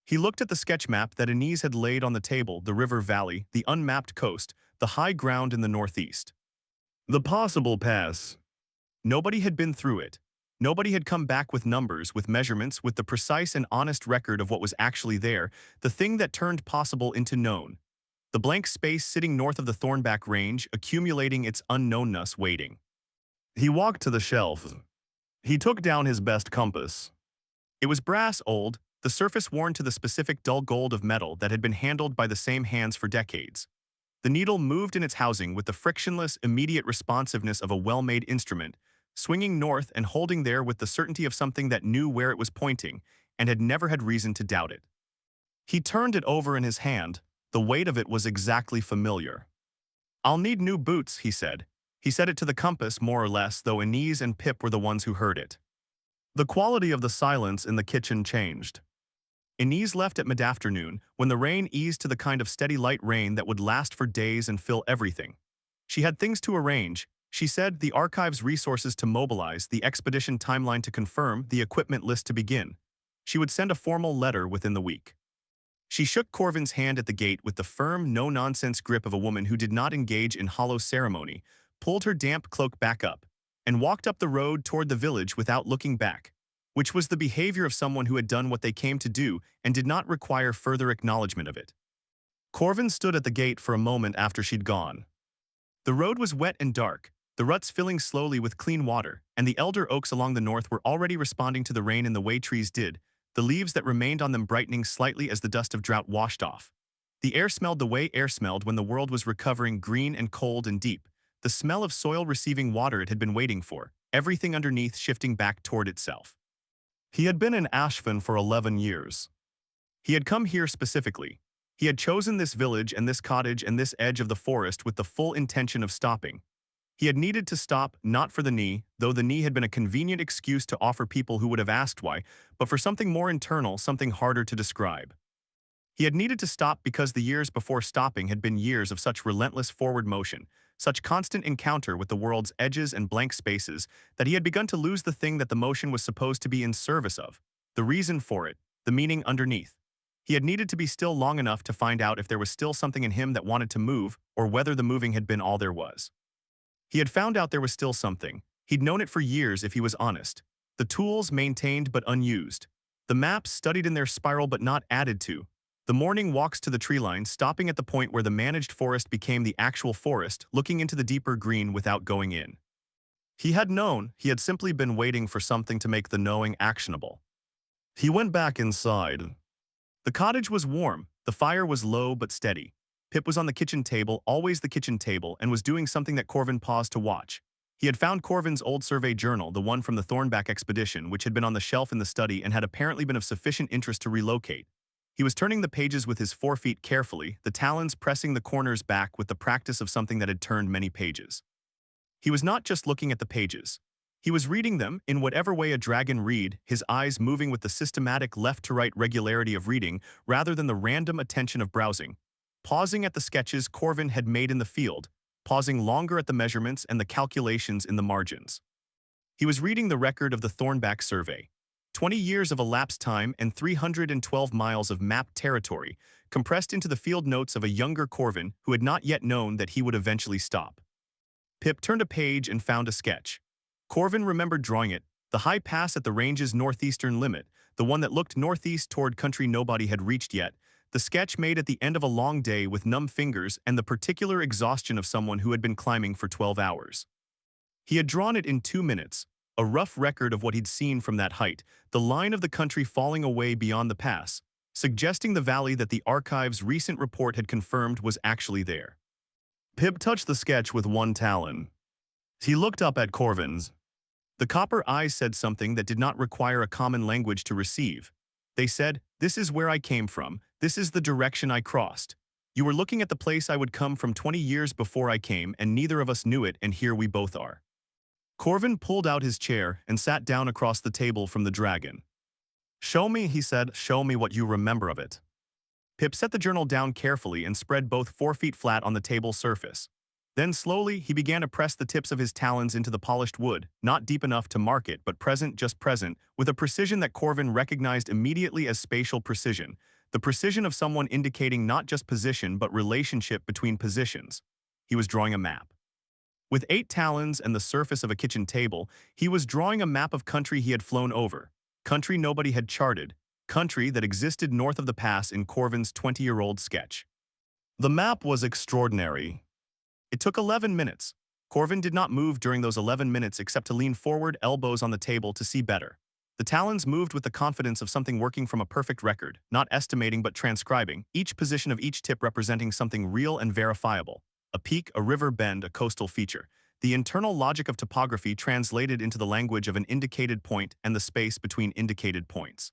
He looked at the sketch map that Inez had laid on the table, the river valley, the unmapped coast, the high ground in the northeast. The possible pass. Nobody had been through it. Nobody had come back with numbers, with measurements, with the precise and honest record of what was actually there, the thing that turned possible into known. The blank space sitting north of the Thornback Range, accumulating its unknownness, waiting. He walked to the shelf. He took down his best compass. It was brass old, the surface worn to the specific dull gold of metal that had been handled by the same hands for decades. The needle moved in its housing with the frictionless, immediate responsiveness of a well-made instrument, swinging north and holding there with the certainty of something that knew where it was pointing and had never had reason to doubt it. He turned it over in his hand. The weight of it was exactly familiar. I'll need new boots, he said. He said it to the compass, more or less, though Inez and Pip were the ones who heard it. The quality of the silence in the kitchen changed. Inez left at mid-afternoon, when the rain eased to the kind of steady light rain that would last for days and fill everything. She had things to arrange, she said, the archive's resources to mobilize, the expedition timeline to confirm, the equipment list to begin. She would send a formal letter within the week. She shook Corvin's hand at the gate with the firm, no-nonsense grip of a woman who did not engage in hollow ceremony, pulled her damp cloak back up, and walked up the road toward the village without looking back, which was the behavior of someone who had done what they came to do and did not require further acknowledgement of it. Corvin stood at the gate for a moment after she'd gone. The road was wet and dark, the ruts filling slowly with clean water, and the elder oaks along the north were already responding to the rain in the way trees did, the leaves that remained on them brightening slightly as the dust of drought washed off. The air smelled the way air smelled when the world was recovering, green and cold and deep, the smell of soil receiving water it had been waiting for, everything underneath shifting back toward itself. He had been in Ashfin for 11 years. He had come here specifically. He had chosen this village and this cottage and this edge of the forest with the full intention of stopping. He had needed to stop, not for the knee, though the knee had been a convenient excuse to offer people who would have asked why, but for something more internal, something harder to describe. He had needed to stop because the years before stopping had been years of such relentless forward motion, such constant encounter with the world's edges and blank spaces, that he had begun to lose the thing that the motion was supposed to be in service of, the reason for it, the meaning underneath. He had needed to be still long enough to find out if there was still something in him that wanted to move, or whether the moving had been all there was. He had found out there was still something. He'd known it for years if he was honest. The tools maintained but unused. The maps studied in their spiral but not added to. The morning walks to the tree line, stopping at the point where the managed forest became the actual forest, looking into the deeper green without going in. He had known, he had simply been waiting for something to make the knowing actionable. He went back inside. The cottage was warm, the fire was low but steady. Pip was on the kitchen table, always the kitchen table, and was doing something that Corvin paused to watch. He had found Corvin's old survey journal, the one from the Thornback expedition, which had been on the shelf in the study and had apparently been of sufficient interest to relocate. He was turning the pages with his forefeet carefully, the talons pressing the corners back with the practice of something that had turned many pages. He was not just looking at the pages. He was reading them in whatever way a dragon read, his eyes moving with the systematic left-to-right regularity of reading rather than the random attention of browsing. Pausing at the sketches Corvin had made in the field, pausing longer at the measurements and the calculations in the margins. He was reading the record of the Thornback survey. 20 years of elapsed time and 312 miles of mapped territory, compressed into the field notes of a younger Corvin who had not yet known that he would eventually stop. Pip turned a page and found a sketch. Corvin remembered drawing it, the high pass at the range's northeastern limit, the one that looked northeast toward country nobody had reached yet, the sketch made at the end of a long day with numb fingers and the particular exhaustion of someone who had been climbing for 12 hours. He had drawn it in 2 minutes, a rough record of what he'd seen from that height, the line of the country falling away beyond the pass, suggesting the valley that the archive's recent report had confirmed was actually there. Pip touched the sketch with one talon. He looked up at Corvin's. The copper eyes said something that did not require a common language to receive. They said, "This is where I came from, this is the direction I crossed. You were looking at the place I would come from 20 years before I came, and neither of us knew it, and here we both are." Corvin pulled out his chair and sat down across the table from the dragon. "Show me," he said, "show me what you remember of it." Pip set the journal down carefully and spread both forefeet flat on the table surface. Then slowly, he began to press the tips of his talons into the polished wood, not deep enough to mark it, but present, just present, with a precision that Corvin recognized immediately as spatial precision, the precision of someone indicating not just position but relationship between positions. He was drawing a map. With 8 talons and the surface of a kitchen table, he was drawing a map of country he had flown over, country nobody had charted, country that existed north of the pass in Corvin's 20-year-old sketch. The map was extraordinary. It took 11 minutes. Corvin did not move during those 11 minutes except to lean forward, elbows on the table, to see better. The talons moved with the confidence of something working from a perfect record, not estimating but transcribing, each position of each tip representing something real and verifiable. A peak, a river bend, a coastal feature. The internal logic of topography translated into the language of an indicated point and the space between indicated points.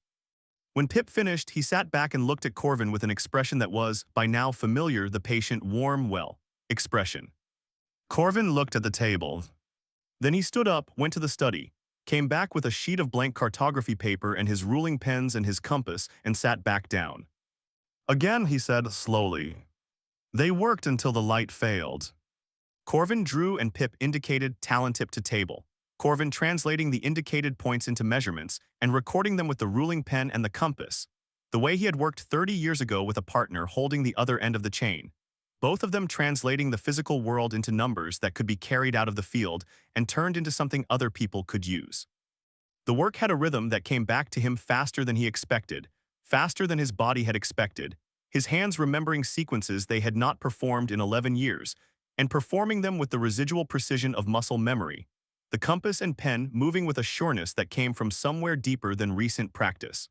When Pip finished, he sat back and looked at Corvin with an expression that was, by now familiar, the patient, warm, well expression. Corvin looked at the table. Then he stood up, went to the study, came back with a sheet of blank cartography paper and his ruling pens and his compass, and sat back down. Again, he said slowly. They worked until the light failed. Corvin drew and Pip indicated, talon tip to table. Corvin translating the indicated points into measurements and recording them with the ruling pen and the compass, the way he had worked 30 years ago with a partner holding the other end of the chain. Both of them translating the physical world into numbers that could be carried out of the field and turned into something other people could use. The work had a rhythm that came back to him faster than he expected, faster than his body had expected, his hands remembering sequences they had not performed in 11 years, and performing them with the residual precision of muscle memory, the compass and pen moving with a sureness that came from somewhere deeper than recent practice.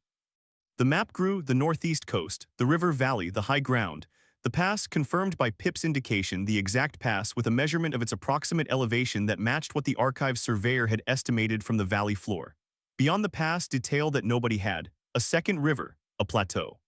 The map grew, the northeast coast, the river valley, the high ground, the pass confirmed by Pip's indication, the exact pass with a measurement of its approximate elevation that matched what the archive surveyor had estimated from the valley floor. Beyond the pass, detail that nobody had, a second river, a plateau.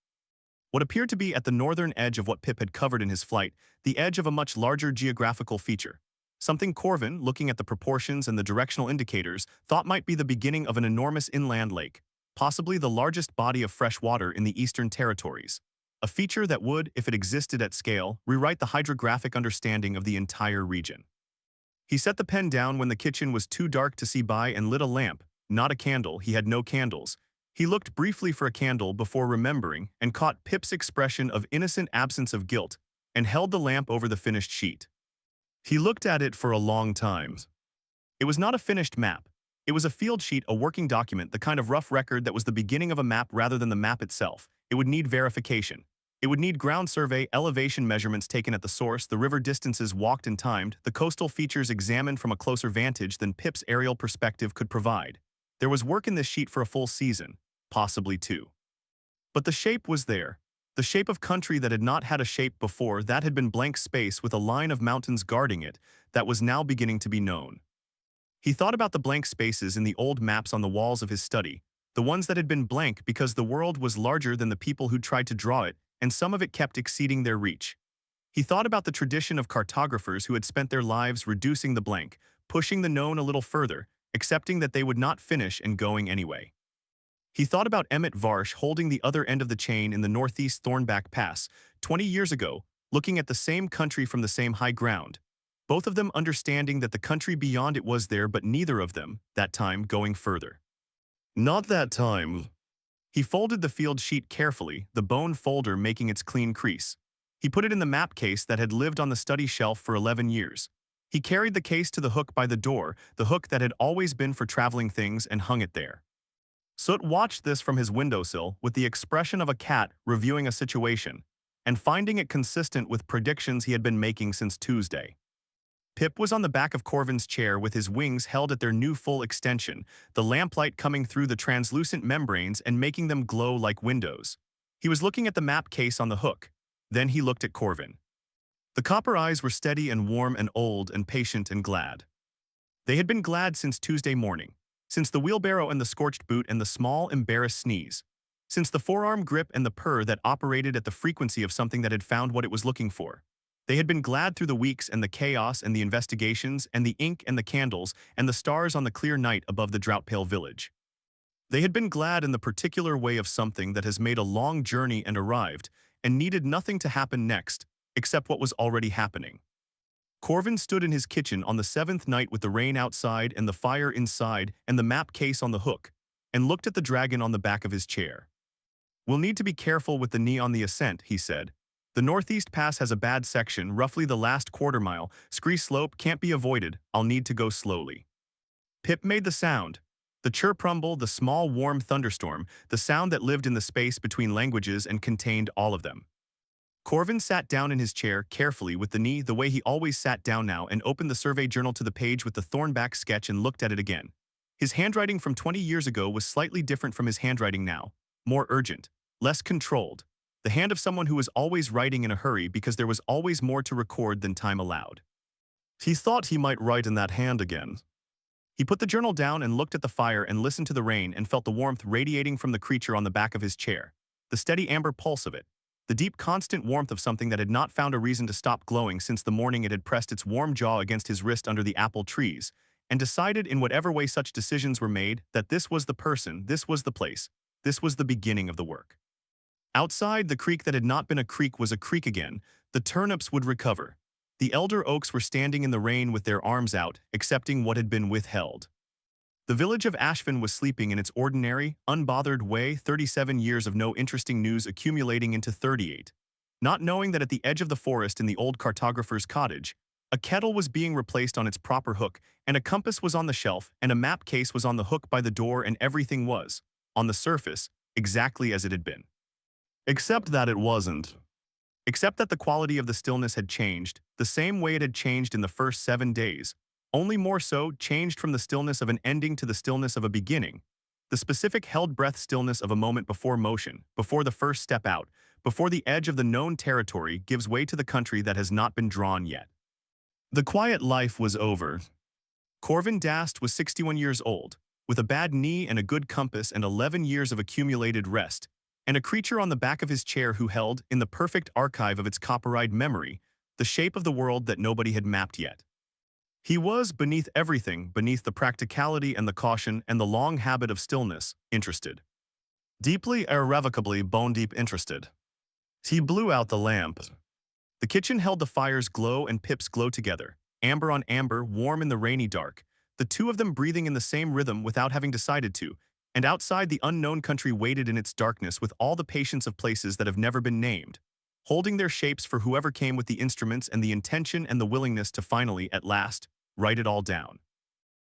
What appeared to be at the northern edge of what Pip had covered in his flight, the edge of a much larger geographical feature. Something Corvin, looking at the proportions and the directional indicators, thought might be the beginning of an enormous inland lake, possibly the largest body of fresh water in the Eastern Territories. A feature that would, if it existed at scale, rewrite the hydrographic understanding of the entire region. He set the pen down when the kitchen was too dark to see by and lit a lamp, not a candle, he had no candles. He looked briefly for a candle before remembering and caught Pip's expression of innocent absence of guilt and held the lamp over the finished sheet. He looked at it for a long time. It was not a finished map. It was a field sheet, a working document, the kind of rough record that was the beginning of a map rather than the map itself. It would need verification. It would need ground survey, elevation measurements taken at the source, the river distances walked and timed, the coastal features examined from a closer vantage than Pip's aerial perspective could provide. There was work in this sheet for a full season, possibly two. But the shape was there. The shape of country that had not had a shape before, that had been blank space with a line of mountains guarding it, that was now beginning to be known. He thought about the blank spaces in the old maps on the walls of his study, the ones that had been blank because the world was larger than the people who tried to draw it, and some of it kept exceeding their reach. He thought about the tradition of cartographers who had spent their lives reducing the blank, pushing the known a little further, accepting that they would not finish and going anyway. He thought about Emmett Varsh holding the other end of the chain in the northeast Thornback Pass, 20 years ago, looking at the same country from the same high ground. Both of them understanding that the country beyond it was there, but neither of them, that time, going further. Not that time. He folded the field sheet carefully, the bone folder making its clean crease. He put it in the map case that had lived on the study shelf for 11 years. He carried the case to the hook by the door, the hook that had always been for traveling things, and hung it there. Soot watched this from his windowsill with the expression of a cat reviewing a situation, and finding it consistent with predictions he had been making since Tuesday. Pip was on the back of Corvin's chair with his wings held at their new full extension, the lamplight coming through the translucent membranes and making them glow like windows. He was looking at the map case on the hook. Then he looked at Corvin. The copper eyes were steady and warm and old and patient and glad. They had been glad since Tuesday morning, since the wheelbarrow and the scorched boot and the small, embarrassed sneeze, since the forearm grip and the purr that operated at the frequency of something that had found what it was looking for. They had been glad through the weeks and the chaos and the investigations and the ink and the candles and the stars on the clear night above the drought-pale village. They had been glad in the particular way of something that has made a long journey and arrived and needed nothing to happen next, except what was already happening. Corvin stood in his kitchen on the 7th night with the rain outside and the fire inside and the map case on the hook, and looked at the dragon on the back of his chair. "We'll need to be careful with the knee on the ascent," he said. "The northeast pass has a bad section, roughly the last quarter mile. Scree slope can't be avoided. I'll need to go slowly." Pip made the sound. The chirp rumble, the small warm thunderstorm, the sound that lived in the space between languages and contained all of them. Corvin sat down in his chair, carefully with the knee the way he always sat down now, and opened the survey journal to the page with the Thornback sketch and looked at it again. His handwriting from 20 years ago was slightly different from his handwriting now, more urgent, less controlled. The hand of someone who was always writing in a hurry because there was always more to record than time allowed. He thought he might write in that hand again. He put the journal down and looked at the fire and listened to the rain and felt the warmth radiating from the creature on the back of his chair, the steady amber pulse of it, the deep constant warmth of something that had not found a reason to stop glowing since the morning it had pressed its warm jaw against his wrist under the apple trees, and decided in whatever way such decisions were made that this was the person, this was the place, this was the beginning of the work. Outside, the creek that had not been a creek was a creek again. The turnips would recover. The elder oaks were standing in the rain with their arms out, accepting what had been withheld. The village of Ashvin was sleeping in its ordinary, unbothered way, 37 years of no interesting news accumulating into 38. Not knowing that at the edge of the forest in the old cartographer's cottage, a kettle was being replaced on its proper hook, and a compass was on the shelf, and a map case was on the hook by the door, and everything was, on the surface, exactly as it had been. Except that it wasn't. Except that the quality of the stillness had changed, the same way it had changed in the first 7 days, only more so, changed from the stillness of an ending to the stillness of a beginning, the specific held-breath stillness of a moment before motion, before the first step out, before the edge of the known territory gives way to the country that has not been drawn yet. The quiet life was over. Corvin Dast was 61 years old, with a bad knee and a good compass and 11 years of accumulated rest, and a creature on the back of his chair who held, in the perfect archive of its copper-eyed memory, the shape of the world that nobody had mapped yet. He was, beneath everything, beneath the practicality and the caution and the long habit of stillness, interested. Deeply, irrevocably, bone-deep interested. He blew out the lamp. The kitchen held the fire's glow and Pip's glow together, amber on amber, warm in the rainy dark, the two of them breathing in the same rhythm without having decided to, and outside the unknown country waited in its darkness with all the patience of places that have never been named, holding their shapes for whoever came with the instruments and the intention and the willingness to finally, at last, write it all down.